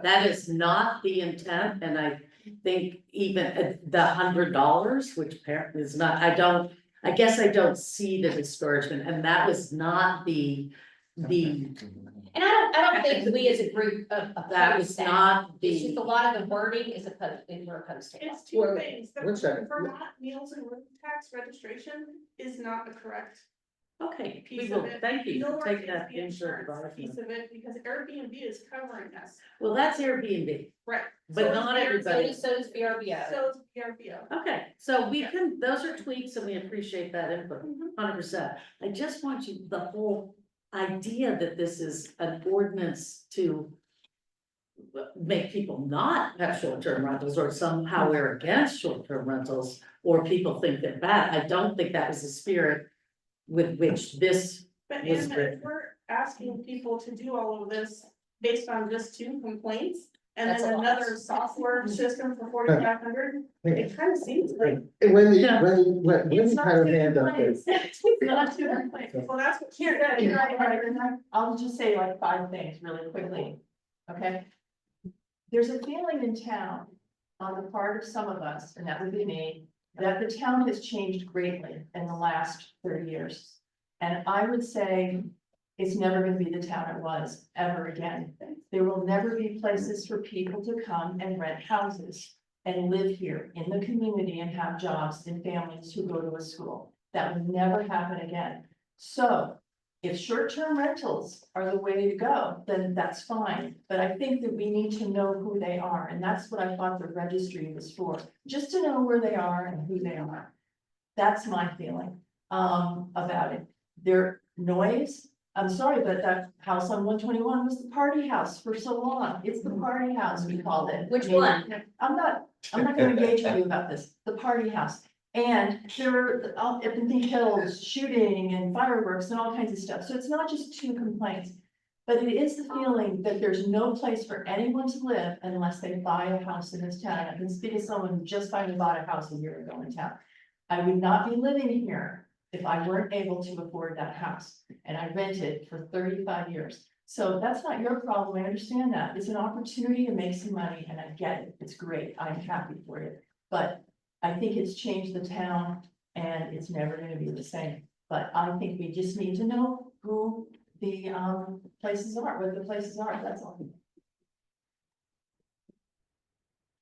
That is not the intent, and I think even at the $100, which apparently is not, I guess I don't see the discouragement, and that was not the. And I don't think we as a group of. That was not It's just the, a lot of the wording is opposed, we're opposed to. It's two Well, things. The one second. Vermont meals and room tax registration is not the correct okay, we piece will, of it. thank you for Nor taking is that the into insurance advisement. piece of it, because Airbnb is covering us. Well, that's Airbnb, Right. but So not is everybody. So is VRBO. So is VRBO. Okay, so we can, those are tweaks and we appreciate that input, Mhm. 100%. I just want you, the whole idea that this is an ordinance to make people not have short-term rentals or somehow we're against short-term rentals or people think they're bad. I don't think that was the spirit with which this But was Anna, written. if we're asking people to do all of this based on just 2 complaints. And That's then a lot. another software system for 4,500, it kind of seems like. And when Yeah. when you It's not had her 2 hand up there. complaints. It's not 2 complaints. Well, that's what you're You're getting. right, and I'll just say like 5 things really quickly, okay? There's a feeling in town on the part of some of us, and that would be me, that the town has changed greatly in the last 30 years. And I would say it's never gonna be the town it was ever again. There will never be places for people to come and rent houses and live here in the community and have jobs and families who go to a school. That will never happen again. So if short-term rentals are the way to go, then that's fine. But I think that we need to know who they are, and that's what I thought the registry was for, just to know where they are and who they are. That's my feeling about it. Their noise, I'm sorry, but that house on 121 was the party house for so long. It's the party house, we called it. Which I mean, one? I'm not gonna engage with you about this, the party house. And there were up in the hills, shooting and fireworks and all kinds of stuff. So it's not just 2 complaints. But it is the feeling that there's no place for anyone to live unless they buy a house in this town. I can speak as someone who just finally bought a house a year ago in town. I would not be living here if I weren't able to afford that house. And I rented for 35 years. So that's not your problem. I understand that. It's an opportunity to make some money and I get it. It's great. I'm happy for it. But I think it's changed the town and it's never gonna be the same. But I think we just need to know who the places are, what the places are, that's all.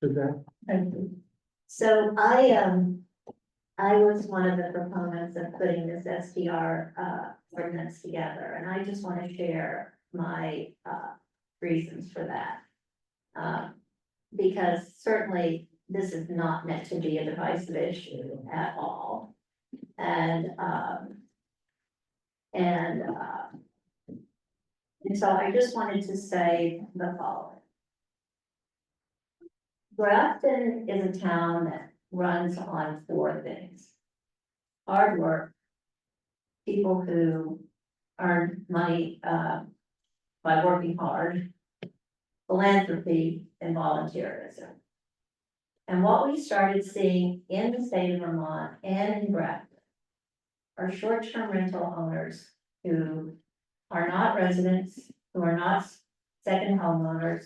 Suzanne? So I was one of the proponents of putting this SDR ordinance together, and I just want to share my reasons for that. Because certainly this is not meant to be a divisive issue at all. And so I just wanted to say the following. Grafton is a town that runs on 4 things. Hard work, people who earn money by working hard, philanthropy, and volunteerism. And what we started seeing in the state of Vermont and in Grafton are short-term rental owners who are not residents, who are not second homeowners,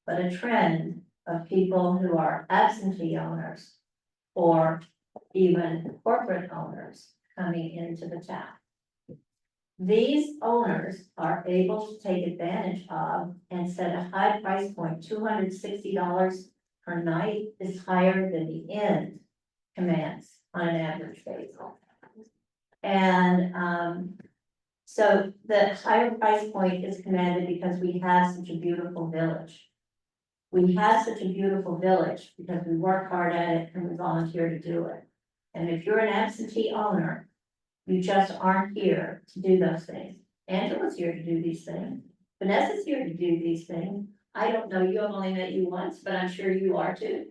but a trend of people who are absentee owners or even corporate owners coming into the town. These owners are able to take advantage of and set a high price point. $260 per night is higher than the inn commands on an average basis. And so the higher price point is commanded because we have such a beautiful village. We have such a beautiful village because we work hard at it and we volunteer to do it. And if you're an absentee owner, you just aren't here to do those things. Angela's here to do these things. Vanessa's here to do these things. I don't know you, I've only met you once, but I'm sure you are too.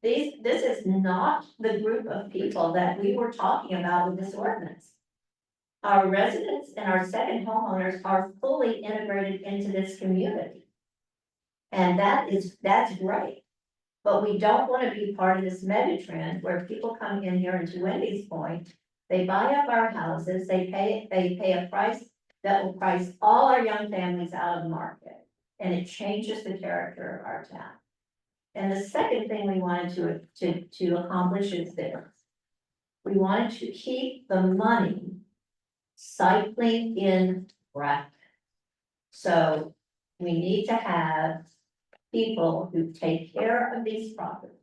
This is not the group of people that we were talking about with this ordinance. Our residents and our second homeowners are fully integrated into this community. And that's great. But we don't want to be part of this mega trend where people come in here, and to Wendy's point, they buy up our houses, they pay a price that will price all our young families out of the market. And it changes the character of our town. And the second thing we wanted to accomplish is this. We wanted to keep the money cycling in Grafton. So we need to have people who take care of these properties,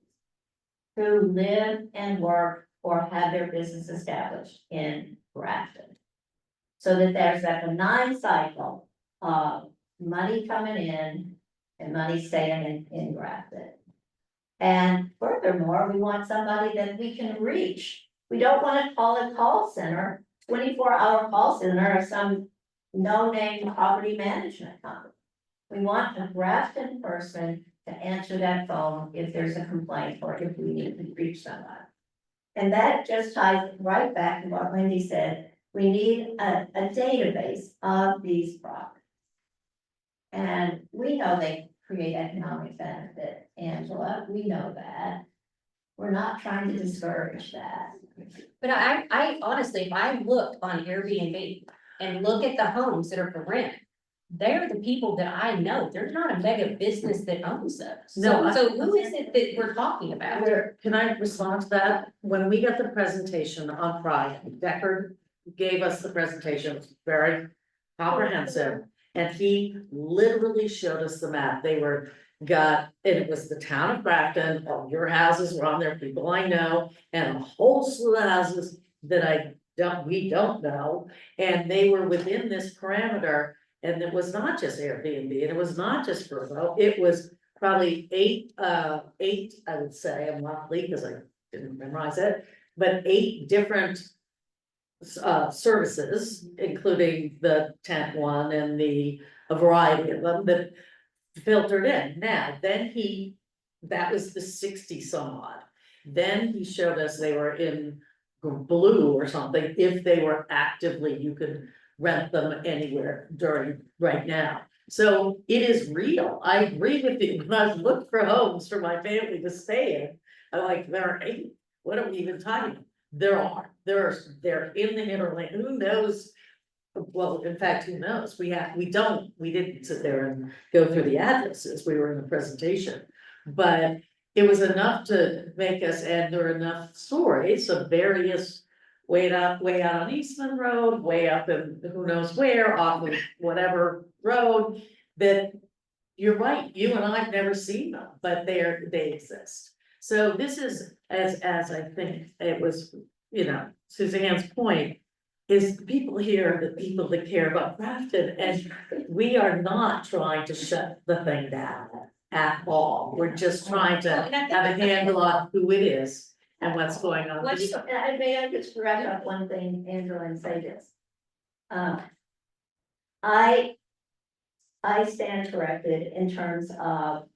who live and work or have their business established in Grafton. So that there's that benign cycle of money coming in and money staying in Grafton. And furthermore, we want somebody that we can reach. We don't want to call a call center, 24-hour call center of some no-name property management company. We want a Grafton person to answer that phone if there's a complaint or if we need to reach somebody. And that just ties right back to what Wendy said. We need a database of these properties. And we know they create economic benefit, Angela, we know that. We're not trying to discourage that. But I honestly, if I look on Airbnb and look at the homes that are for rent, they're the people that I know. There's not a mega business that owns those. No, So who is it that we're talking about? Can I respond to that? When we got the presentation on Friday, Deckard gave us the presentation, it was very comprehensive. And he literally showed us the map. And it was the town of Grafton, all your houses were on there, people I know, and a whole slew of houses that we don't know. And they were within this parameter, and it was not just Airbnb, and it was not just Vrbo, it was probably eight, I would say, I'm roughly, because I didn't memorize it, but 8 different services, including the tent one and a variety of them that filtered in. Now, that was the 60 some odd. Then he showed us they were in blue or something, if they were actively, you could rent them anywhere right now. So it is real. I agree with you. When I looked for homes for my family to stay in, I'm like, there are 8. What are we even talking about? They're in the hinterland. Who knows? Well, in fact, who knows? We didn't sit there and go through the addresses. We were in the presentation, but it was enough to make us, and there are enough stories of various way out on Eastman Road, way up in who knows where, off of whatever road, that you're right, you and I've never seen them, but they exist. So this is, as I think it was, Suzanne's point, is the people here, the people that care about Grafton, and we are not trying to shut the thing down at all. We're just trying to have a handle on who it is and what's going on. May I just wrap up one thing, Angela, and say this? I stand corrected in terms of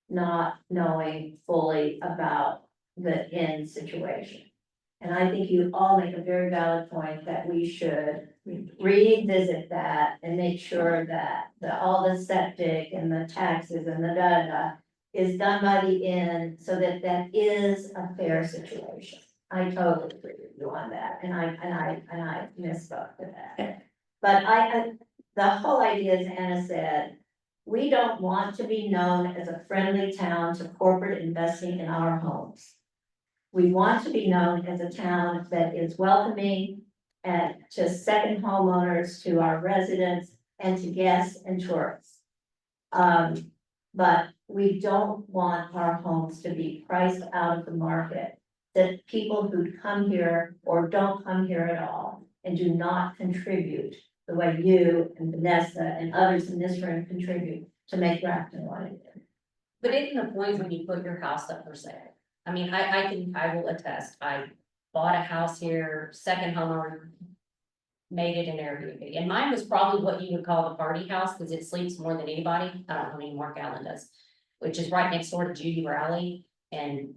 not knowing fully about the end situation. And I think you all make a very valid point that we should revisit that and make sure that all the septic and the taxes and the da-da is done by the end, so that that is a fair situation. I totally agree with you on that, and I misspoke to that. But the whole idea, as Anna said, we don't want to be known as a friendly town to corporate investing in our homes. We want to be known as a town that is welcoming and to second homeowners, to our residents, and to guests and tourists. But we don't want our homes to be priced out of the market, that people who come here or don't come here at all and do not contribute the way you and Vanessa and others in this room contribute to make Grafton what it is. But it can a point when you put your house up for sale. I mean, I will attest, I bought a house here, second homeowner. Made it an Airbnb, and mine was probably what you would call the party house, because it sleeps more than anybody, I don't know how many Mark Allen does. Which is right next door to Judy Rowley, and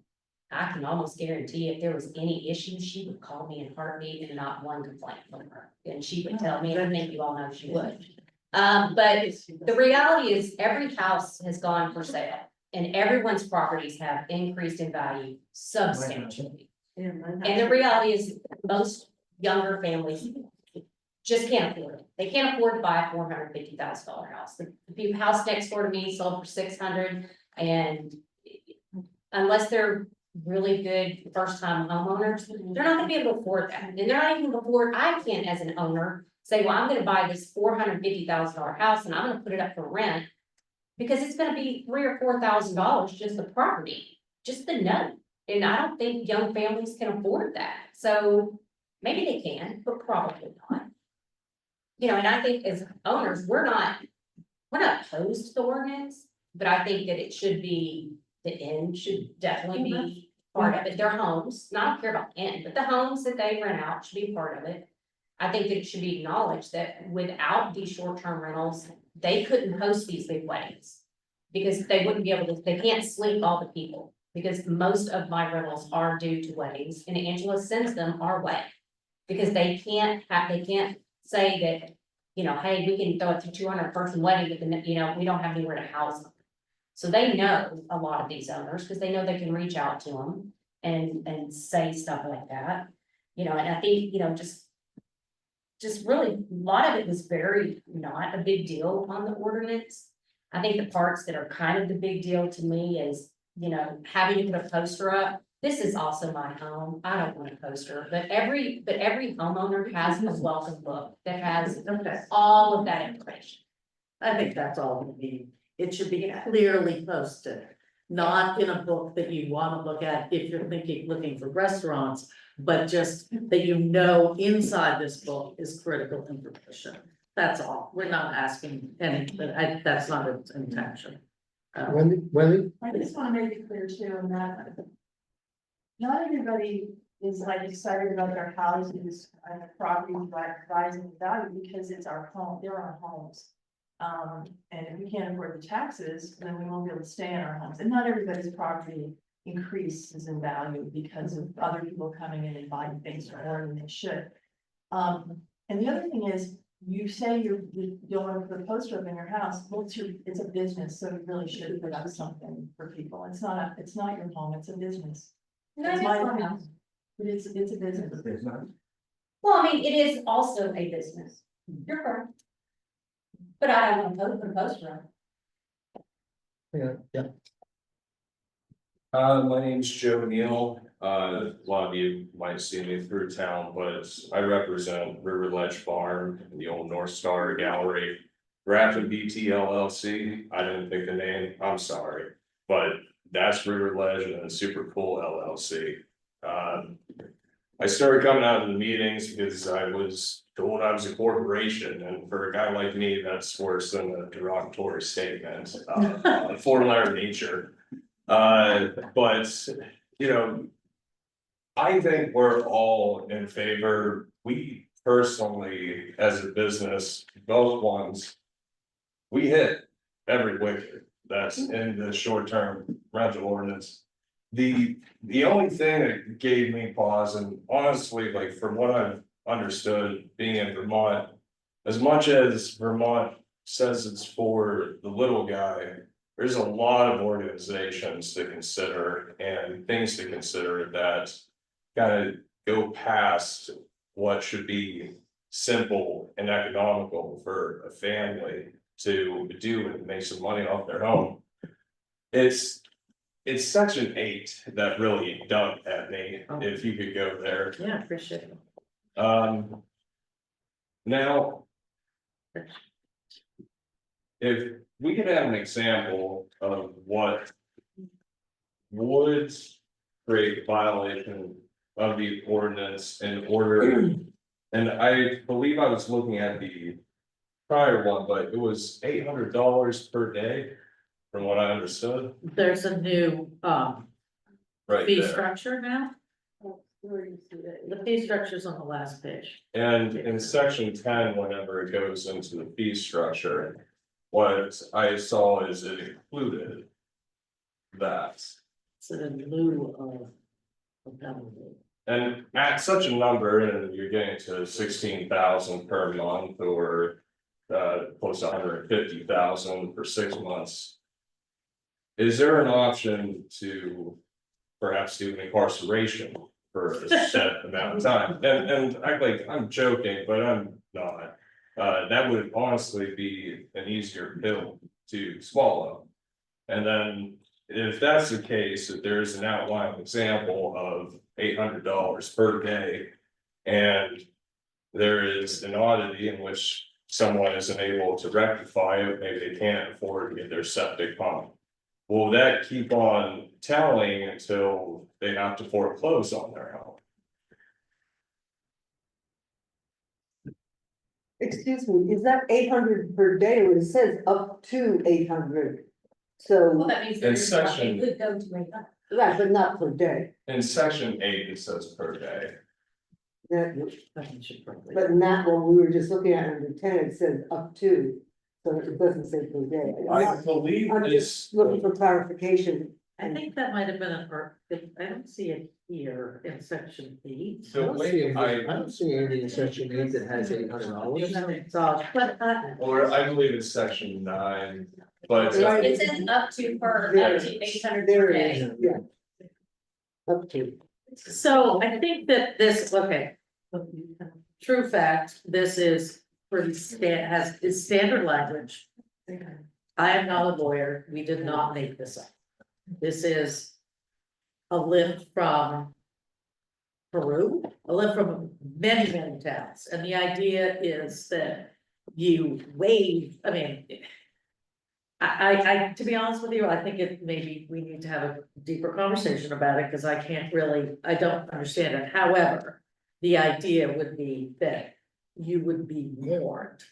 I can almost guarantee if there was any issue, she would call me in heartbeat and not one complaint from her. And she would tell me, and I think you all know she would. But the reality is every house has gone for sale and everyone's properties have increased in value substantially. And the reality is most younger families just can't afford it. They can't afford to buy a $450,000 house. The house next door to me sold for 600, and unless they're really good first-time homeowners, they're not gonna be able to afford that. And they're not even gonna afford, I can't as an owner say, well, I'm gonna buy this $450,000 house and I'm gonna put it up for rent. Because it's gonna be $3,000 or $4,000 just the property, just the note. And I don't think young families can afford that. So maybe they can, but probably not. You know, and I think as owners, we're not opposed to the ordinance, but I think that it should be, the end should definitely be part of it. Their homes, and I don't care about the end, but the homes that they rent out should be part of it. I think that it should be acknowledged that without these short-term rentals, they couldn't host these big weddings. Because they wouldn't be able to, they can't sleep all the people, because most of my rentals are due to weddings, and Angela sends them our way. Because they can't say that, you know, hey, we can throw it to 200-person wedding, but then, you know, we don't have anywhere to house them. So they know a lot of these owners, because they know they can reach out to them and say stuff like that. You know, and I think, you know, just really, a lot of it was very not a big deal on the ordinance. I think the parts that are kind of the big deal to me is, you know, having to put a poster up. This is also my home. I don't want a poster, but every homeowner has a welcome book that has all of that information. I think that's all we need. It should be clearly posted, not in a book that you wanna look at if you're looking for restaurants. But just that you know inside this book is critical information. That's all. We're not asking anything. That's not its intention. Wendy? I just wanna make it clear too, and that not everybody is like excited about their houses and property rising in value because it's our home, they're our homes. And if we can't afford the taxes, then we won't be able to stay in our homes. And not everybody's property increases in value because of other people coming in and buying things more than they should. And the other thing is, you say you don't want to put a poster up in your house. Well, it's a business, so you really should put up something for people. It's not your home, it's a business. No, It's it's my not. house, but it's a business. Well, I mean, it is also a business. You're correct. But I don't want to put a poster up. Yeah. My name's Joe Neal. A lot of you might see me through town, but I represent River Ledge Farm, the old North Star Gallery. Graphic BT LLC. I didn't pick the name, I'm sorry, but that's River Ledge and then Super Cool LLC. I started coming out of the meetings because I was told I was a corporation, and for a guy like me, that's worse than a derogatory statement, of four-letter nature. But, you know, I think we're all in favor. We personally, as a business, both ones, we hit every wicket that's in the short-term rental ordinance. The only thing that gave me pause, and honestly, like from what I've understood being in Vermont, as much as Vermont says it's for the little guy, there's a lot of organizations to consider and things to consider that kind of go past what should be simple and economical for a family to do and make some money off their home. It's section 8 that really dug at me, if you could go there. Yeah, appreciate it. Now, if we could have an example of what would create a violation of the ordinance in order, and I believe I was looking at the prior one, but it was $800 per day. from what I understood, There's a new, right fee there. structure now. Where do you see that? The fee structure's on the last page. And in section 10, whenever it goes into the fee structure, what I saw is it included that. So in lieu of penalty. And at such a number, and you're getting to 16,000 per month or close to 150,000 for 6 months. Is there an option to perhaps do an incarceration for a set amount of time? And I'm joking, but I'm not. That would honestly be an easier pill to swallow. And then if that's the case, if there's an outline example of $800 per day. And there is an oddity in which someone isn't able to rectify it, maybe they can't afford to get their septic pump. Will that keep on tallying until they have to foreclose on their home? Excuse me, is that 800 per day, or it says up to 800? Well, So, that means In there's, section- it could go to a. right, but not per day, In section 8, it says per day. that, I think should probably. but not what we were just looking at under 10, it says up to. So it doesn't say per day. I believe I'm this, just looking for clarification. I think that might have been I don't see it here in section 8. I the don't see way anything- I don't see anything in section 8 that has $800. or I believe it's section 9, but Right. It says up to per, There- up to 800 There per it day. is, yeah. Up to. So I think that this, okay. True fact, this is pretty is standard language. I am not a lawyer, we did not make this up. This is a lift from Peru, a lift from many, many towns, and the idea is that you waive, I mean. To be honest with you, I think maybe we need to have a deeper conversation about it, because I don't understand it, however. The idea would be that you would be warned.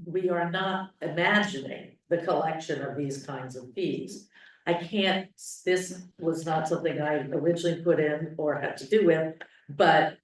We are not imagining the collection of these kinds of fees. This was not something I originally put in or had to do with, but.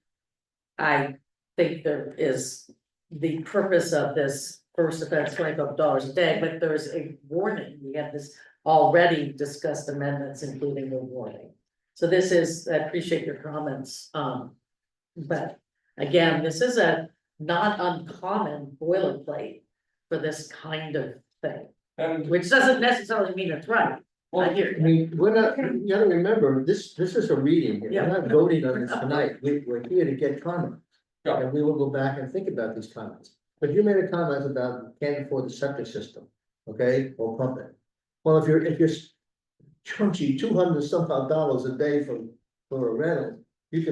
I think there is the purpose of this first offense, $25 a day, but there's a warning. We have this already discussed amendments, including the warning. So this is, I appreciate your comments, but again, this is a not uncommon boilerplate for this kind of thing, and which doesn't necessarily mean it's right. I hear I you. mean, we're not, you gotta remember, this is a reading, here. Yeah. We're not voting on this tonight, we're here to get comments. Yeah. And we will go back and think about these comments, but you made a comment about can't afford the septic system, okay, or pump it. Well, if you're charging $200-some a day for a rental, you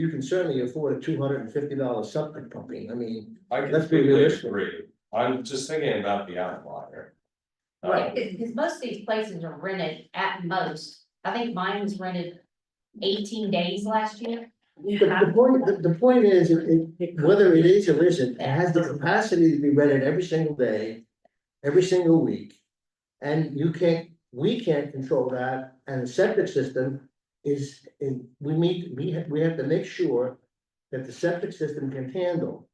can certainly afford a $250 septic pumping, I mean. I Let's be completely realistic. agree. I'm just thinking about the outlier. Right, because most of these places are rented at most, I think mine was rented 18 days last year. The point is, whether it is or isn't, it has the capacity to be rented every single day, every single week. And we can't control that, and the septic system we have to make sure that the septic system can handle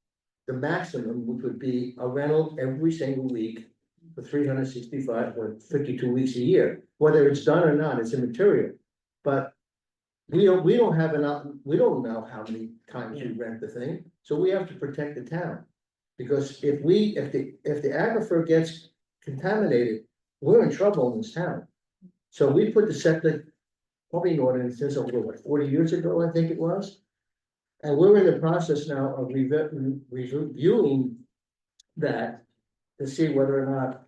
the maximum, which would be a rental every single week for 365 or 52 weeks a year. Whether it's done or not, it's immaterial, but we don't have enough, we don't know how many times we rent the thing, so we have to protect the town. Because if the aquifer gets contaminated, we're in trouble in this town. So we put the septic pumping ordinances over, what, 40 years ago, I think it was? And we're in the process now of reviewing that to see whether or not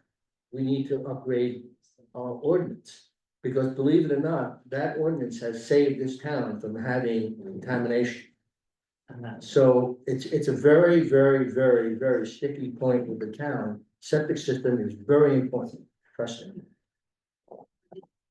we need to upgrade our ordinance. Because believe it or not, that ordinance has saved this town from having contamination. So it's a very, very, very, very sticky point with the town. Septic system is very important, trust me.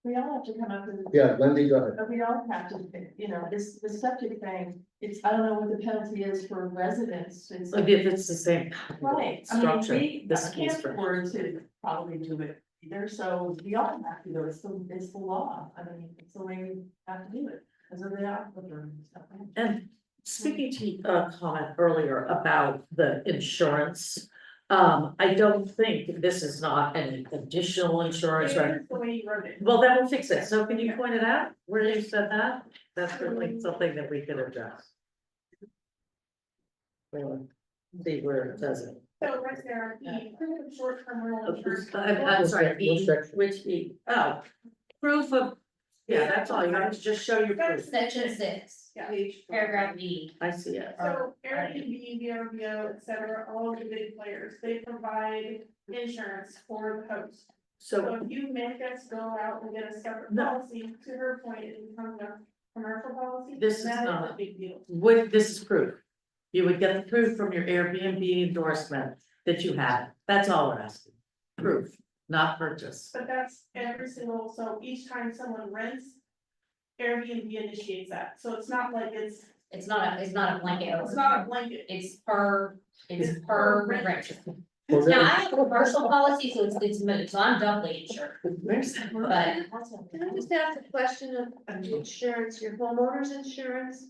We all have to come up with. Yeah, Wendy, go ahead. But we all have to, the septic thing, I don't know what the penalty is for residents. It's Like if it's the same. right, I mean, Structure, we this key can't structure. afford to probably do it either, so we all have to do it, it's the law, I mean, it's the way we have to do it, because of the aquifer and stuff. And speaking to a comment earlier about the insurance, I don't think this is not an additional insurance, right? It's the way you wrote it. Well, then we'll fix it. So can you point it out where you said that? That's really something that we could address. Well, see where it says it. So right there, the proof of short-term rental insurance. I'm sorry, What E, section? which E? Oh, proof of, yeah, that's all. You have to just show your proof. Section 6, Yeah. paragraph E. I see it. So Airbnb, VRBO, et cetera, all of the big players, they provide insurance for the host. So So, if you make us go out and get a separate No. policy, to her point, it becomes a commercial policy. This is that not. a big deal. this is proof. You would get the proof from your Airbnb endorsement that you have. That's all we're asking. Proof, not purchase. But that's every single, so each time someone rents, Airbnb initiates that, so it's not like It's not a blanket. it's not a blanket. It's per It's per renter. renter. Well, Now, then- I have a commercial policy, so I'm doubly insured, Where's that? but Can I just ask a question of the insurance, your homeowner's insurance?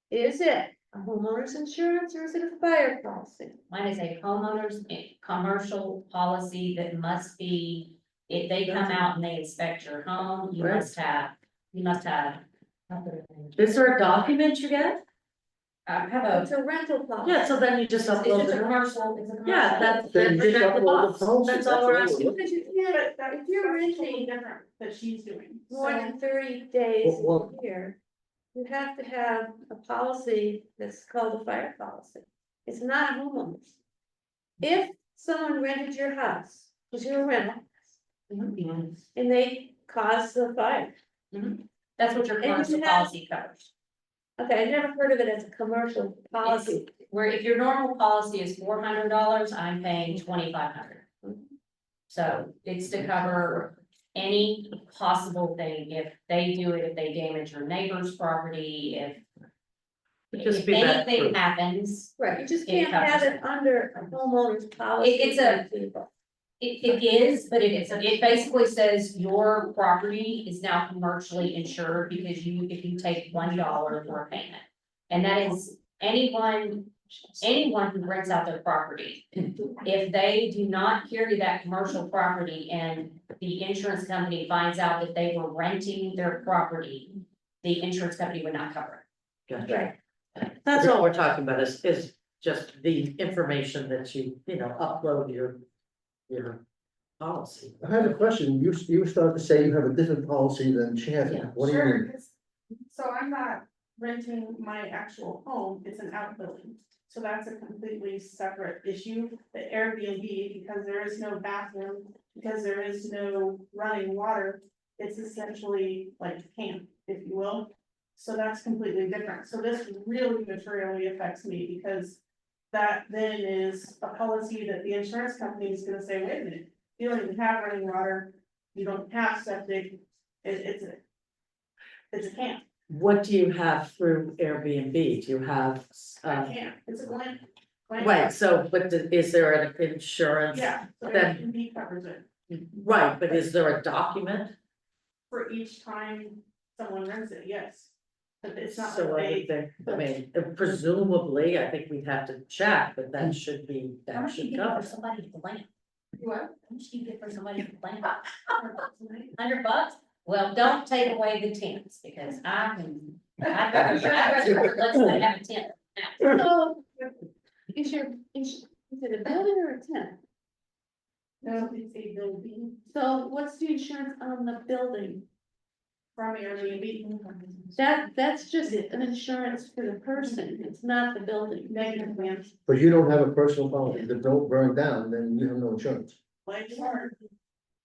Is it a homeowner's insurance or is it a fire policy? mine is a homeowner's commercial policy that must be, if they come out and they inspect your home, you Right. must have. Is there a document you get? I have It's a rental policy. Yeah, so then you just it's upload just a it. commercial, it's a commercial. Yeah, that's, Then that's you just check the upload the box. policy, That's all we're that's all. asking. Because you can't, if you're That's totally renting different that she's doing. more So- than 30 days Well- a year, you have to have a policy that's called a fire policy. It's not a homeowner's. If someone rented your house, because you're a rental, and they caused the fire, That's what your And you commercial have- policy covers. okay, I never heard of it as a commercial policy. Where if your normal policy is $400, I'm paying $2,500. So it's to cover any possible thing, if they do it, if they damage your neighbor's property, Just if be that anything proof. happens. Right, you just It can't have covers it under a homeowner's policy. It's a- It is, but it basically says your property is now commercially insured because if you take $1 for a payment. And that is anyone who rents out their property. If they do not carry that commercial property and the insurance company finds out that they were renting their property, the insurance company would not cover it. Gotcha. Right, That's all we're talking about is just the information that you upload your policy. I had a question. You started to say you have a different policy than Shannon. Yeah. What do you Sure, mean? 'cause- so I'm not renting my actual home, it's an outbuilding. So that's a completely separate issue. The Airbnb, because there is no bathroom, because there is no running water, it's essentially like camp, if you will. So that's completely different. So this really materially affects me because that then is a policy that the insurance company is gonna say, wait a minute, you don't even have running water, you don't have septic, it's a camp. What do you have through Airbnb? Do you have, I can't, it's a blank. right, so, but is there an insurance? Yeah, so Then- Airbnb covers it Right, but is there a document? for each time someone rents it, yes. But it's not So I like would think, I mean, presumably, I think we'd have to check, but that should be, How that much do you should get for cover. somebody to plan? What? How much do you get for somebody to plan? $100? Well, don't take away the tents, because I'd rather let's have a tent. so, is it a building or a tent? No, it's a building So what's the insurance on the building? from Airbnb. That's just an insurance for the person, it's not the building. Negative plans, But you don't have a personal policy. If the don't burn down, then you have no insurance. life's hard,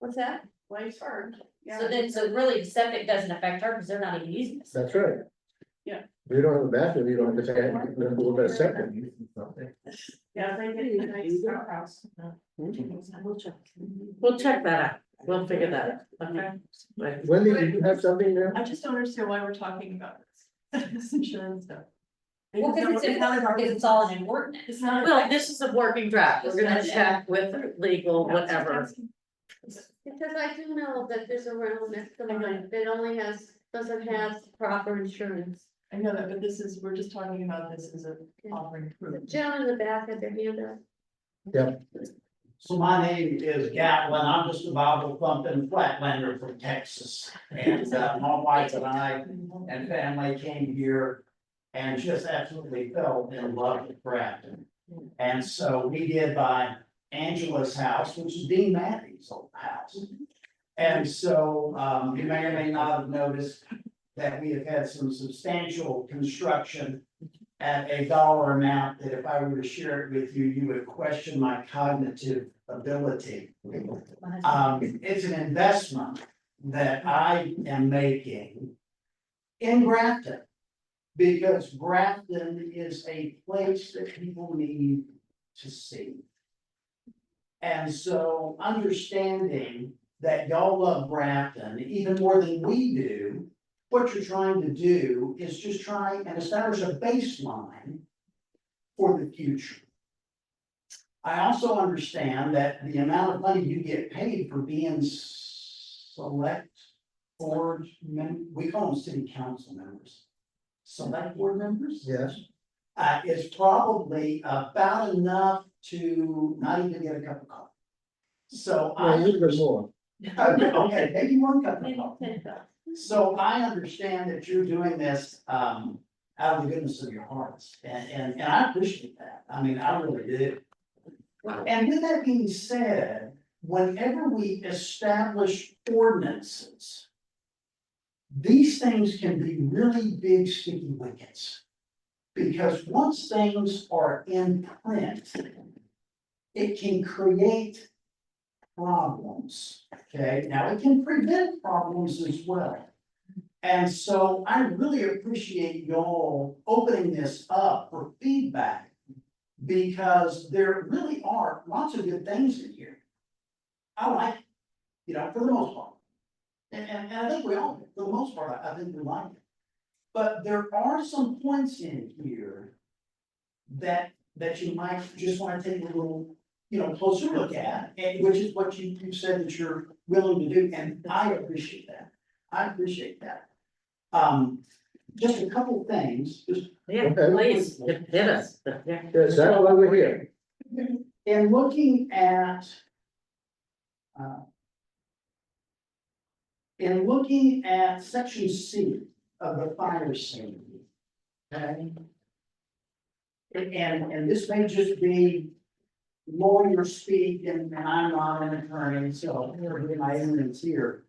What's that? life's hard, yeah. So really, the septic doesn't affect her, because they're not even using this. That's right. Yeah. If you don't have a bathroom, you don't have to pay, you don't have to go about a septic. Yeah, they get a nice house. We'll check that out, we'll figure that out, okay? Right. Wendy, did you have something there? I just don't understand why we're talking about this, this insurance stuff. Well, because it's all in an ordinance. It's not. Well, this is a working draft, we're gonna check with legal, whatever. Because I do know that there's a rental next to mine that only doesn't have proper insurance. I know that, but we're just talking about this as a offering The proof. gentleman in the back had their hand up. Yep. So my name is Gatlin, I'm just a Bible thumping flatlander from Texas. And my wife and I and family came here and just absolutely fell in love with Grafton. And so we did buy Angela's house, which is Dean Matthews' old house. And so you may or may not have noticed that we have had some substantial construction at a dollar amount that if I were to share it with you, you would question my cognitive ability. It's an investment that I am making in Grafton. Because Grafton is a place that people need to see. And so understanding that y'all love Grafton even more than we do, what you're trying to do is just try and establish a baseline for the future. I also understand that the amount of money you get paid for being select board we call them city council members. Select board members? Yes. Is probably about enough to not even get a cup of coffee. So No, a little bit more. Okay, maybe one cup of Maybe coffee. 10 bucks. So I understand that you're doing this, out of the goodness of your hearts, and I appreciate that. I mean, I really do. And with that being said, whenever we establish ordinances, these things can be really big sticky wickets. Because once things are in print, it can create problems, okay? Now, it can prevent problems as well. And so I really appreciate y'all opening this up for feedback, because there really are lots of good things in here. I like, for the most part. And I think we all, do. For the most part, I think we like it. But there are some points in here that you might just want to take a little, closer look at, and which is what you said that you're willing to do, and I appreciate that. I appreciate that. Just a couple things, just Yeah, Okay. please, hit us. Yeah. That's why we're here. in looking at section C of the fire safety. Okay. And this may just be lawyer speak, and I'm not an attorney, so my ignorance here.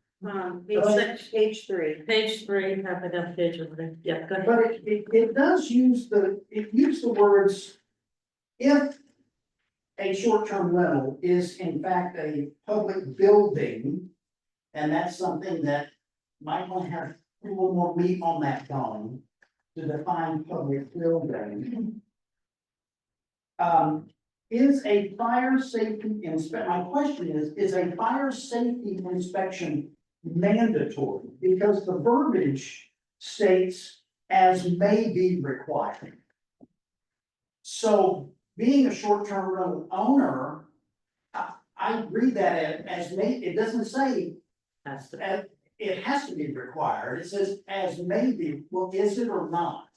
Page 3. Page 3, have enough page over there. Yeah, go ahead. But it does use the words, if a short-term rental is in fact a public building, and that's something that might want to have a little more meat on that bone to define public building. Is a fire safety my question is a fire safety inspection mandatory? Because the verbiage states as may be required. So being a short-term rental owner, I read that as may, it doesn't say it has to be required. It says as may be. Well, is it or not?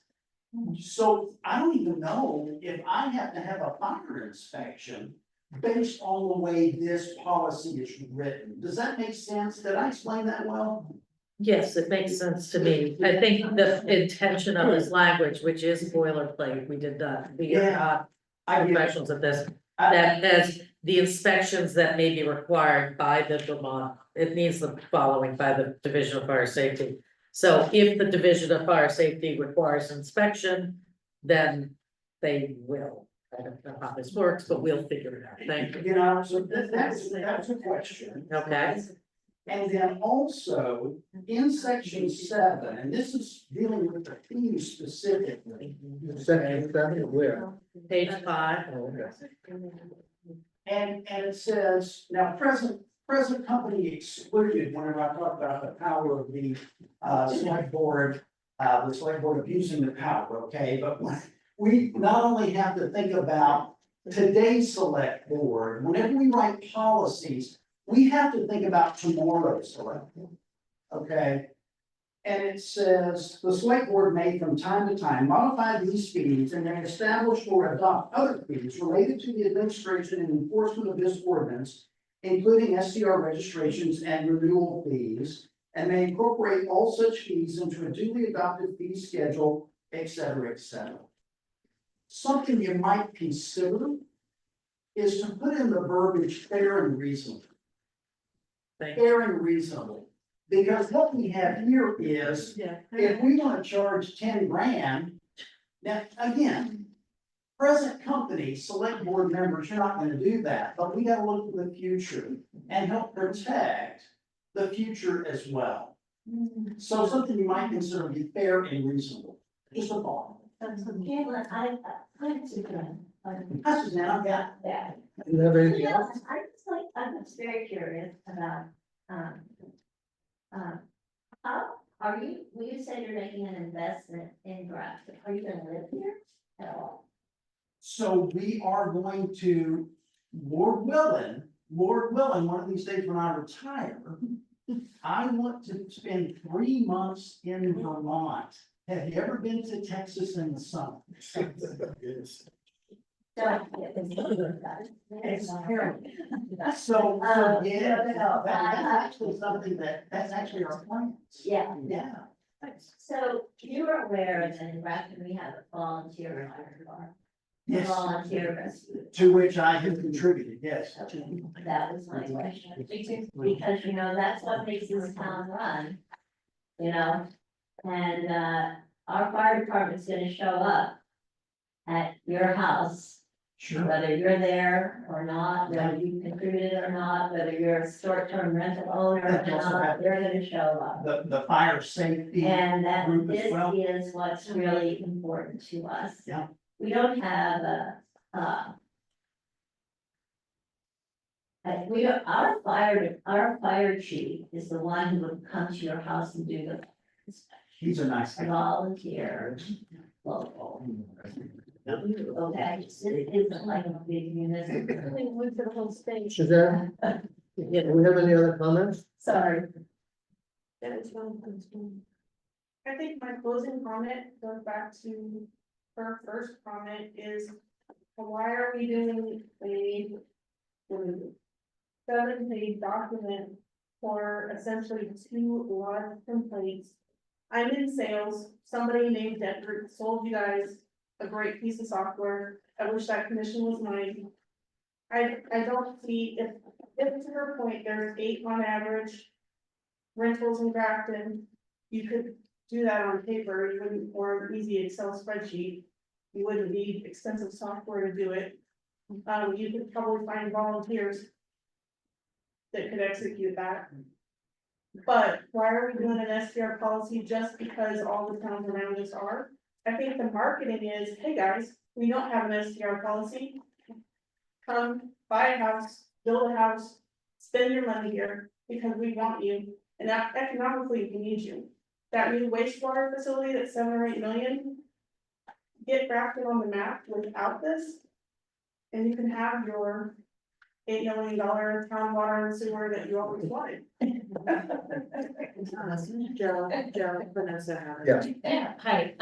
So I don't even know if I have to have a fire inspection based on the way this policy is written. Does that make sense? Did I explain that well? Yes, it makes sense to me. I think the intention of this language, which is boilerplate, we did that. We are not professionals at this. That as the inspections that may be required by the Vermont, it needs the following by the Division of Fire Safety. So if the Division of Fire Safety requires inspection, then they will. I don't know how this works, but we'll figure it out. Thank you. So that's a question. Okay. And then also in section 7, and this is dealing with the fee specifically. Section 7, where? Page 5. Oh, okay. And it says, now present company excluded, whenever I talk about the power of the select board abusing the power, okay? But we not only have to think about today's select board, whenever we write policies, we have to think about tomorrow's elected. Okay? And it says, the select board may from time to time modify these fees and may establish or adopt other fees related to the administration and enforcement of this ordinance, including STR registrations and renewal fees, and may incorporate all such fees into a duly adopted fee schedule, et cetera, et cetera. Something you might consider is to put in the verbiage fair and reasonable. Fair and reasonable. Because what we have here is, if we want to charge 10 grand, now, again, present company, select board members, you're not going to do that, but we got to look to the future and help protect the future as well. So something you might consider to be fair and reasonable, just a thought. Caitlin, I'm Suzanne. Hi, Suzanne, I've got Yeah. Do you have anything else? I'm just very curious about, how are you, when you say you're making an investment in Grafton, are you gonna live here at all? So we are going to, Lord willing, one of these days when I retire, I want to spend 3 months in Vermont. Have you ever been to Texas in the summer? Yes. It's terrible. So, yeah, that's actually something that's actually our plans. Yeah. Yeah. So you are aware that in Grafton, we have a volunteer fire department. Yes. Volunteer rescue. To which I have contributed, yes. That was my question. Because, you know, that's what makes this town run, you know? And, our fire department's gonna show up at your house. Sure. Whether you're there or not, whether you contributed or not, whether you're a short-term rental owner or not, they're gonna show up. The fire safety And that group this as well. is what's really important to us. Yeah. We don't have we don't, our fire chief is the one who would come to your house and do the He's a nice guy. volunteer local. Okay, it isn't like a big municipal. Went to the whole stage. Suzanne, do we have any other comments? Sorry. That was fun. I think my closing comment goes back to her first comment is, why are we doing a 7-page document for essentially 2 large complaints? I'm in sales, somebody named Decker sold you guys a great piece of software, I wish that commission was mine. I don't see, if to her point, there's 8 on average rentals in Grafton, you could do that on paper, you wouldn't, or an easy Excel spreadsheet. You wouldn't need extensive software to do it. You could probably find volunteers that could execute that. But why are we doing an STR policy just because all the towns around us are? I think the marketing is, hey guys, we don't have an STR policy. Come buy a house, build a house, spend your money here because we want you, and that economically we need you. That new wastewater facility that's 7 or 8 million. Get Grafton on the map without this. And you can have your $8 million town water and sewer that you always wanted. Joe, Vanessa. Yeah. Yeah, hi,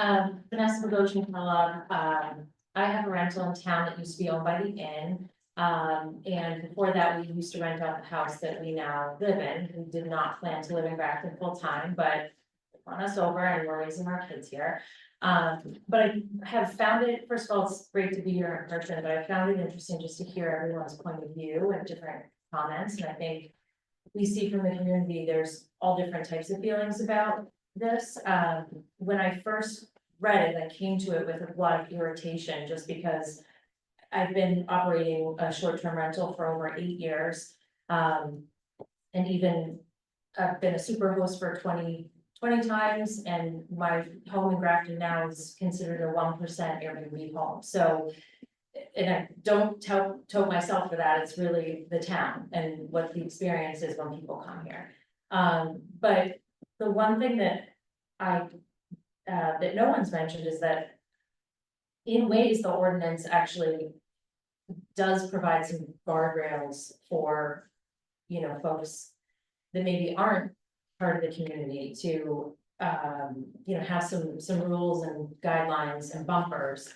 Vanessa Bogosian Kellogg. I have a rental in town that used to be owned by the inn. And before that, we used to rent out the house that we now live in. We did not plan to live in Grafton full time, but won us over and we're raising our kids here. But I have found it, first of all, it's great to be here in person, but I found it interesting just to hear everyone's point of view and different comments. And I think we see from the community, there's all different types of feelings about this. When I first read it, I came to it with a lot of irritation just because I've been operating a short-term rental for over 8 years. And even I've been a super host for 20 times, and my home in Grafton now is considered a 1% Airbnb home. So, and I don't tote myself for that, it's really the town and what the experience is when people come here. But the one thing that that no one's mentioned is that in ways the ordinance actually does provide some guardrails for you know, folks that maybe aren't part of the community to, you know, have some rules and guidelines and bumpers.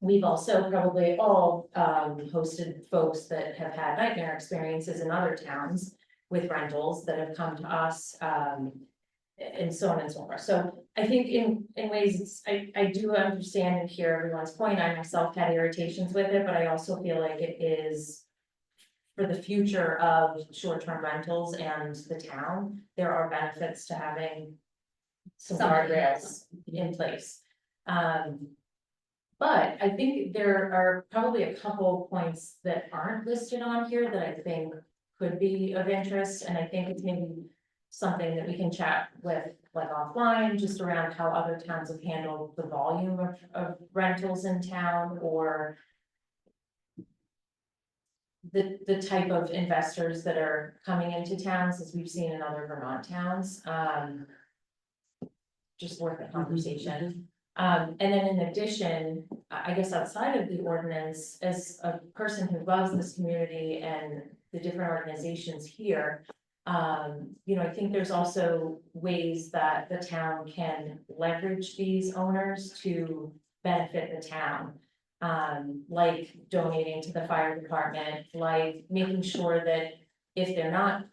We've also probably all, hosted folks that have had nightmare experiences in other towns with rentals that have come to us, and so on and so forth. So I think in ways, I do understand and hear everyone's point. I myself had irritations with it, but I also feel like it is for the future of short-term rentals and the town, there are benefits to having some guardrails in place. But I think there are probably a couple points that aren't listed on here that I think could be of interest, and I think it's maybe something that we can chat with like offline, just around how other towns have handled the volume of rentals in town, or the type of investors that are coming into towns, as we've seen in other Vermont towns. Just worth a conversation. And then in addition, I guess outside of the ordinance, as a person who loves this community and the different organizations here, you know, I think there's also ways that the town can leverage these owners to benefit the town. Like donating to the fire department, like making sure that if they're not,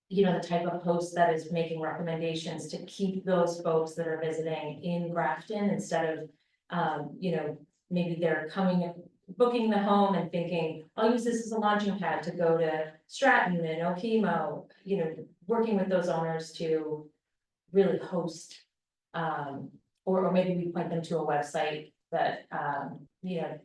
you know, the type of host that is making recommendations, to keep those folks that are visiting in Grafton instead of, you know, maybe they're coming, booking the home and thinking, I'll use this as a launching pad to go to Stratton and Okemo, you know, working with those owners to really host. Or maybe we point them to a website that, you know,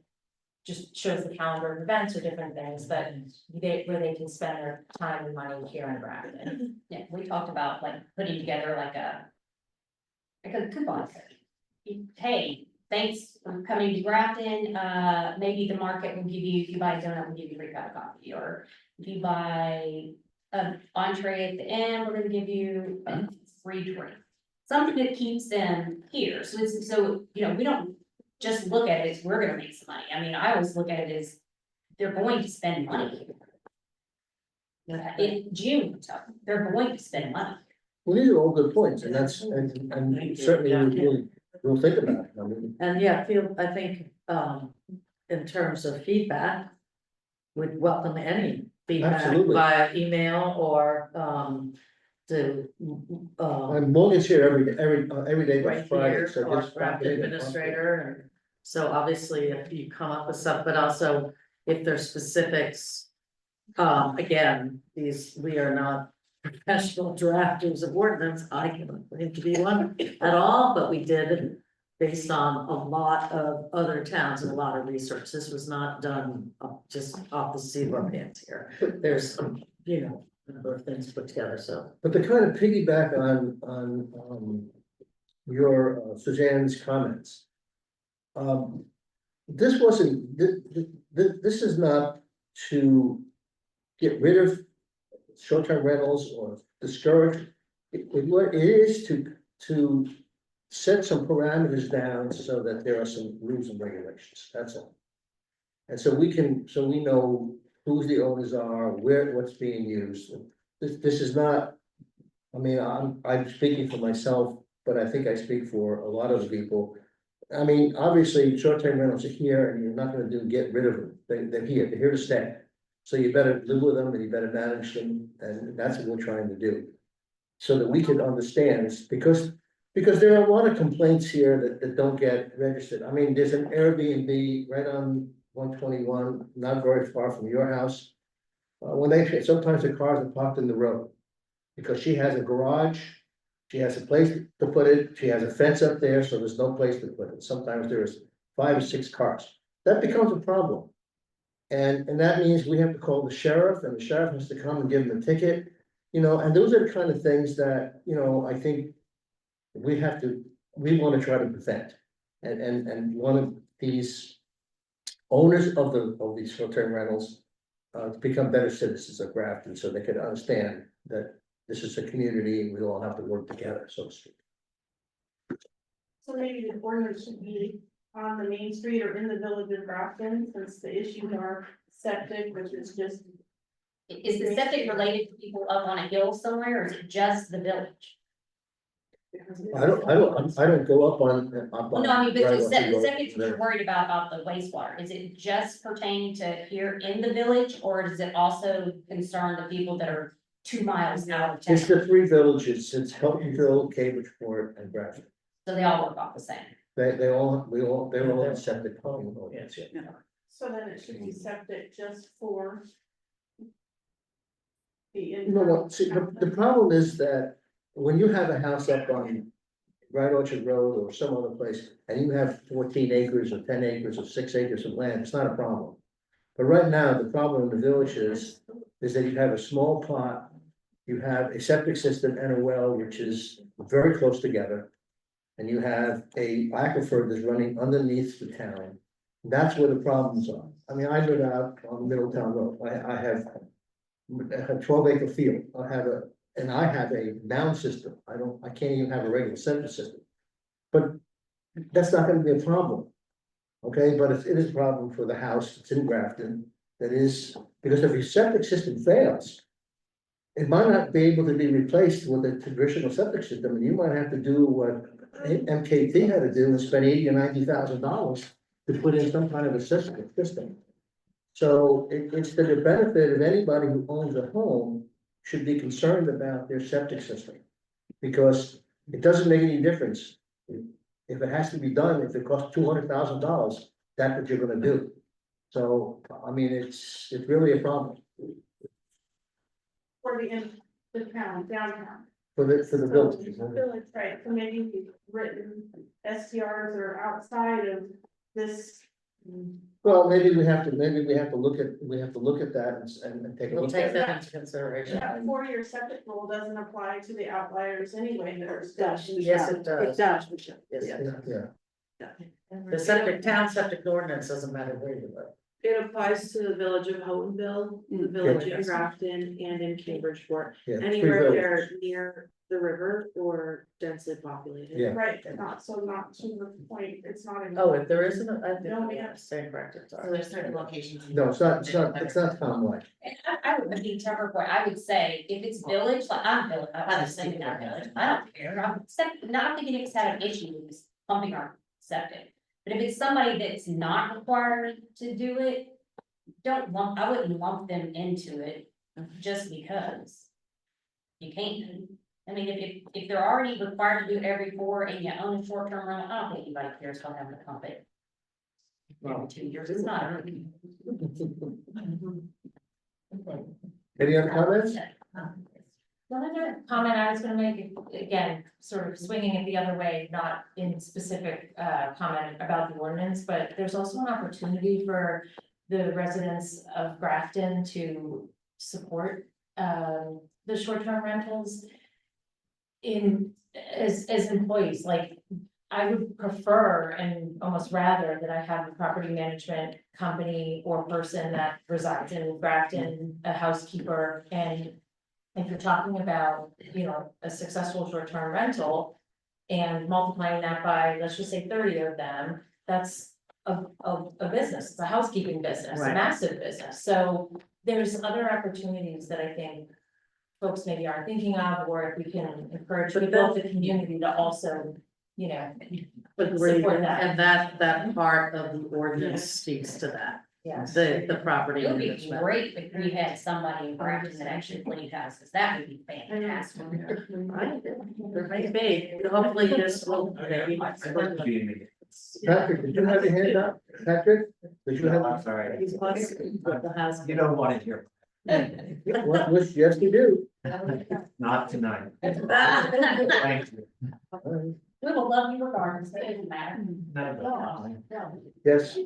just shows the calendar of events or different things that where they can spend their time and money here in Grafton. Yeah, we talked about like putting together like a coupon code. Hey, thanks for coming to Grafton, maybe the market will give you, if you buy a donut, we'll give you a free cup of coffee, or if you buy an entree at the end, we're gonna give you a free drink. Something that keeps them here, so it's, so, you know, we don't just look at it as we're gonna make some money. I mean, I always look at it as they're going to spend money. In June, so they're going to spend money. Well, these are all good points, and that's, and certainly we'll think about it. I mean, And yeah, I think, in terms of feedback, would welcome any feedback Absolutely. via email or, I'm Morgan's here every day right but Friday, here, so or just. draft administrator, and so obviously if you come up with stuff, but also if there's specifics. Again, we are not professional drafters of ordinance, I can't claim to be one at all, but we did. Based on a lot of other towns and a lot of research, this was not done just off the seat of our pants here, there's, you know, a number of things put together, so. But to kind of piggyback on your Suzanne's comments. This wasn't, this is not to get rid of short-term rentals or discourage. What it is to set some parameters down so that there are some rules and regulations, that's all. And so we know who the owners are, what's being used. This is not, I mean, I'm speaking for myself, but I think I speak for a lot of the people. I mean, obviously, short-term rentals are here and you're not gonna get rid of them. They're here to stay. So you better live with them and you better manage them, and that's what we're trying to do. So that we can understand, because there are a lot of complaints here that don't get registered. I mean, there's an Airbnb right on 121, not very far from your house. Sometimes the cars are parked in the road. Because she has a garage, she has a place to put it, she has a fence up there, so there's no place to put it. Sometimes there's 5 or 6 cars. That becomes a problem. And that means we have to call the sheriff, and the sheriff has to come and give them a ticket, you know, and those are the kind of things that, you know, I think we want to try to prevent. And one of these owners of these short-term rentals to become better citizens of Grafton, so they could understand that this is a community and we all have to work together, so to speak. So maybe the ordinance should be on the main street or in the village of Grafton, since the issues are septic, which is just Is the septic related to people up on a hill somewhere, or is it just the village? I don't go up on. Well, no, I mean, but Right the off the road. septic that you're worried about the wastewater, is it just pertaining to here in the village, or does it also concern the people that are 2 miles out of town? It's the three villages, it's Hiltonville, Cambridgeport, and Grafton. So they all work off the same. They're all in septic. Yes, yeah. So then it should be septic just for. No, see, the problem is that when you have a house up on Bright Orchard Road or some other place, and you have 14 acres or 10 acres or 6 acres of land, it's not a problem. But right now, the problem in the village is that you have a small plot, you have a septic system and a well, which is very close together. And you have a aquifer that's running underneath the town. That's where the problems are. I mean, I live out on Middletown Road. I have a 12-acre field. I have a mound system. I can't even have a regular septic system. But that's not gonna be a problem. Okay, but it is a problem for the house that's in Grafton. That is, because if your septic system fails, it might not be able to be replaced with a traditional septic system, and you might have to do what MKT had to do and spend $80,000 or $90,000 to put in some kind of a system. So it's to the benefit of anybody who owns a home should be concerned about their septic system. Because it doesn't make any difference. If it has to be done, if it costs $200,000, that's what you're gonna do. So, I mean, it's really a problem For the town, downtown. for the village. Village, right, so maybe if you've written STRs are outside of this. Well, maybe we have to look at that and take a We'll look take at it. that into consideration. That 4-year septic rule doesn't apply to the outliers anyway, there's. Yes, it does. It does. Yes. Yeah, The town septic ordinance doesn't matter where you live. It applies to the village of Houghtonville, the village of Grafton, and in Cambridgeport, yeah. three anywhere villages. they're near the river or densely populated. Yeah. Right, not to the point, it's not. Oh, if there isn't, I No, think, we yeah, have- stay corrected, So sorry. there's certain locations. No, it's not townwide. And I would be temperate, I would say, if it's village, like I'm village, I'm just thinking that village, I don't care, not thinking it's had an issue with this pumping our septic. But if it's somebody that's not required to do it, I wouldn't lump them into it just because. You can't, I mean, if they're already required to do every 4 and you own a short-term rental, I don't think anybody cares about having to pump it. Every 2 years, it's not. Any other comments? One other comment I was gonna make, again, sort of swinging it the other way, not in specific comment about the ordinance, but there's also an opportunity for the residents of Grafton to support the short-term rentals as employees. Like, I would prefer and almost rather that I have a property management company or person that resides in Grafton, a housekeeper. And if you're talking about, a successful short-term rental and multiplying that by, let's just say 30 of them, that's a business, it's a housekeeping business, a Right. massive business. So there's other opportunities that I think folks maybe aren't thinking of, or if we can encourage But people, the community to also, Agreed, support that. and that part of the ordinance speaks to that, Yes. the property It would be management. great if we had somebody in Grafton that actually cleaned houses, that would be fantastic. There may be, hopefully this will. Patrick, did you have your hand up? Patrick? Did you have? sorry. He's plus the house. You don't want to hear, Yes, you do. not tonight. Thank you. We will love you regardless, it doesn't matter. Yes,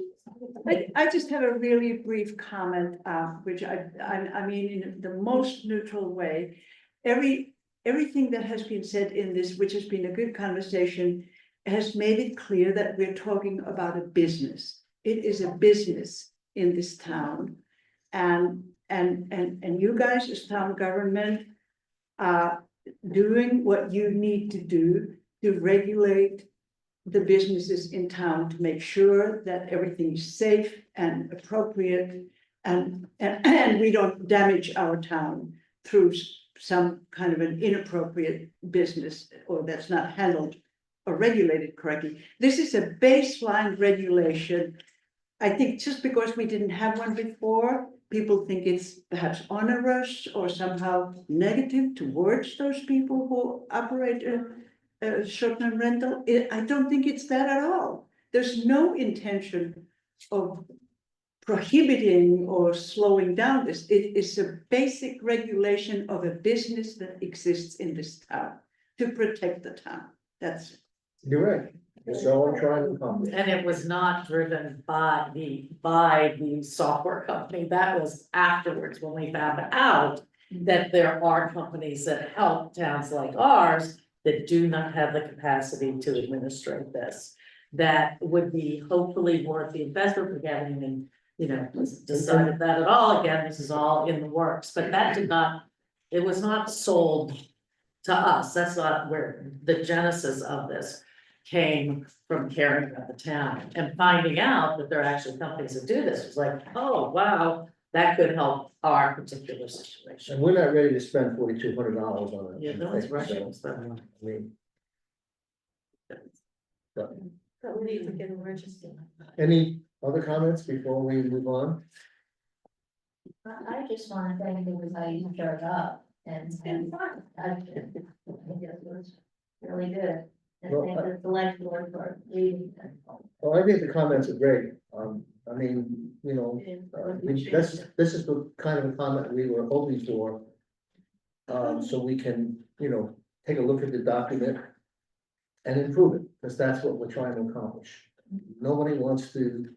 I just have a really brief comment, which I mean, in the most neutral way. Everything that has been said in this, which has been a good conversation, has made it clear that we're talking about a business. It is a business in this town. And you guys as town government are doing what you need to do to regulate the businesses in town to make sure that everything is safe and appropriate and we don't damage our town through some kind of an inappropriate business or that's not handled or regulated correctly. This is a baseline regulation. I think just because we didn't have one before, people think it's perhaps onerous or somehow negative towards those people who operate a short-term rental. I don't think it's that at all. There's no intention of prohibiting or slowing down this. It is a basic regulation of a business that exists in this town to protect the town. That's it. You're right. That's all I'm trying to accomplish. And it was not driven by the software company. That was afterwards when we found out that there are companies that help towns like ours that do not have the capacity to administrate this. That would be hopefully worth the investment for getting and, decided that at all. Again, this is all in the works, but that did not, it was not sold to us. That's not where the genesis of this came from, caring about the town and finding out that there are actually companies that do this. It's like, oh, wow, that could help our particular situation. And we're not ready to spend $4,200 on it. Yeah, no one's rushing, so. I mean. But But we need to get a register. any other comments before we move on? I just want to thank you for how you showed up and I think it was really good. And Well, thank the select board for reading. Well, I think the comments are great. I mean, this is the kind of a comment we were hoping for. So we can, take a look at the document and improve it, because that's what we're trying to accomplish. Nobody wants to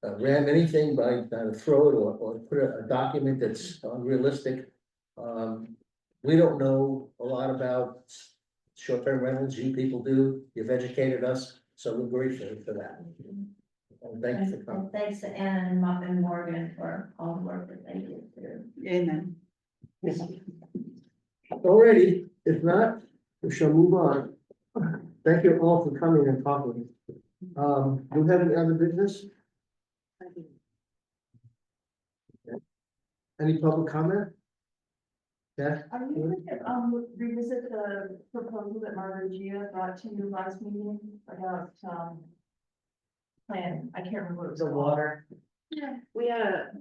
ram anything by the throat or put a document that's unrealistic. We don't know a lot about short-term rentals. You people do. You've educated us, so we're grateful for that. And thank you for coming. And thanks to Anna and Muff and Morgan for all the work that they did too. Amen. Alrighty, if not, we shall move on. Thank you all for coming and talking. Do you have any other business? Any public comment? Yeah, Are you going to revisit the proposal that Margaret Gia brought to you last meeting about plan? I can't remember what it was. The water. Yeah, we had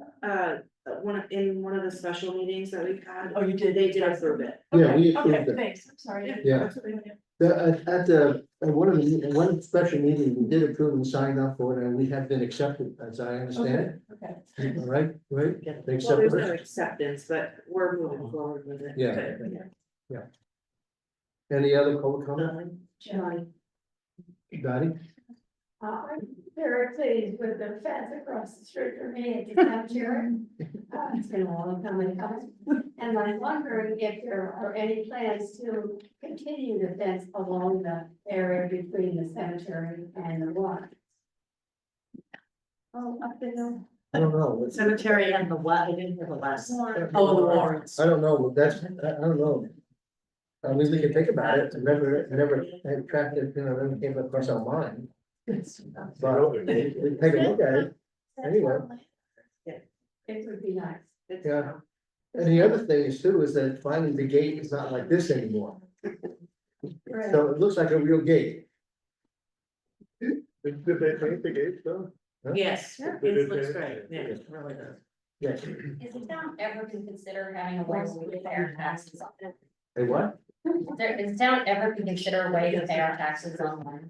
one of the special meetings that we've had. Oh, you did? They did approve it. yeah, we Okay, approved it. thanks, I'm sorry. Yeah. At one special meeting, we did approve and signed up for it, and we have been accepted, as I understand Okay. it. All right, right? They Well, accepted there's no us? acceptance, but we're moving forward with it. Yeah. Any other public comment? Johnny. Dottie? I'm very pleased with the fence across the street from me at the cemetery. It's been a long time coming. And I'm wondering if there are any plans to continue the fence along the area between the cemetery and the water. Oh, up there. I don't know. Cemetery and the what? I didn't hear the last. Warren. Oh, the warrants. I don't know, I don't know. I mean, we can think about it, never had tracked it, never came across our mind. But we take a look at it, anyway. It would be nice. Yeah. And the other thing is too, is that finally the gate is not like this anymore. So it looks like a real gate. Did they paint the gate though? Yes, it looks great. Yeah, it really does. Yes. Is the town ever been considered having a way to pay our taxes on it? Hey, what? Is the town ever been considered a way to pay our taxes online?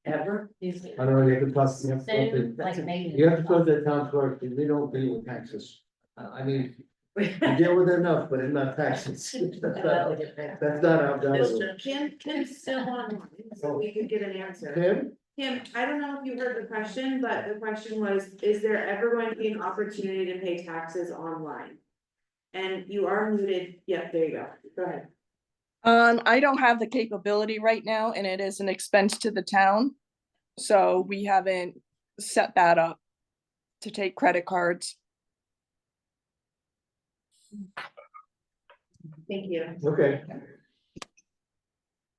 Ever? I don't know, you have to talk, Soon, like maybe. you have to talk to the town clerk, we don't deal with taxes. I mean, we deal with it enough, but not taxes. That's not our job. Kim's still online, so we could get an answer. Tim? Kim, I don't know if you heard the question, but the question was, is there ever going to be an opportunity to pay taxes online? And you are muted. Yep, there you go. Go ahead. I don't have the capability right now, and it is an expense to the town. So we haven't set that up to take credit cards. Thank you. Okay.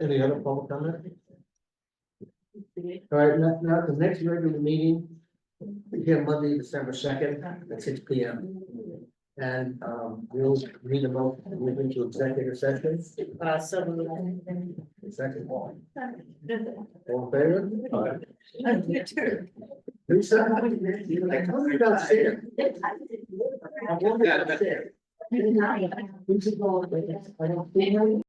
Any other public comment? All right, now the next regular meeting here Monday, December 2nd at 6 P.M. And, we'll need a motion, to move into executive session. So Second one. All in favor? Lisa, I told you about Sam. I wanted to say. We should go, I don't think.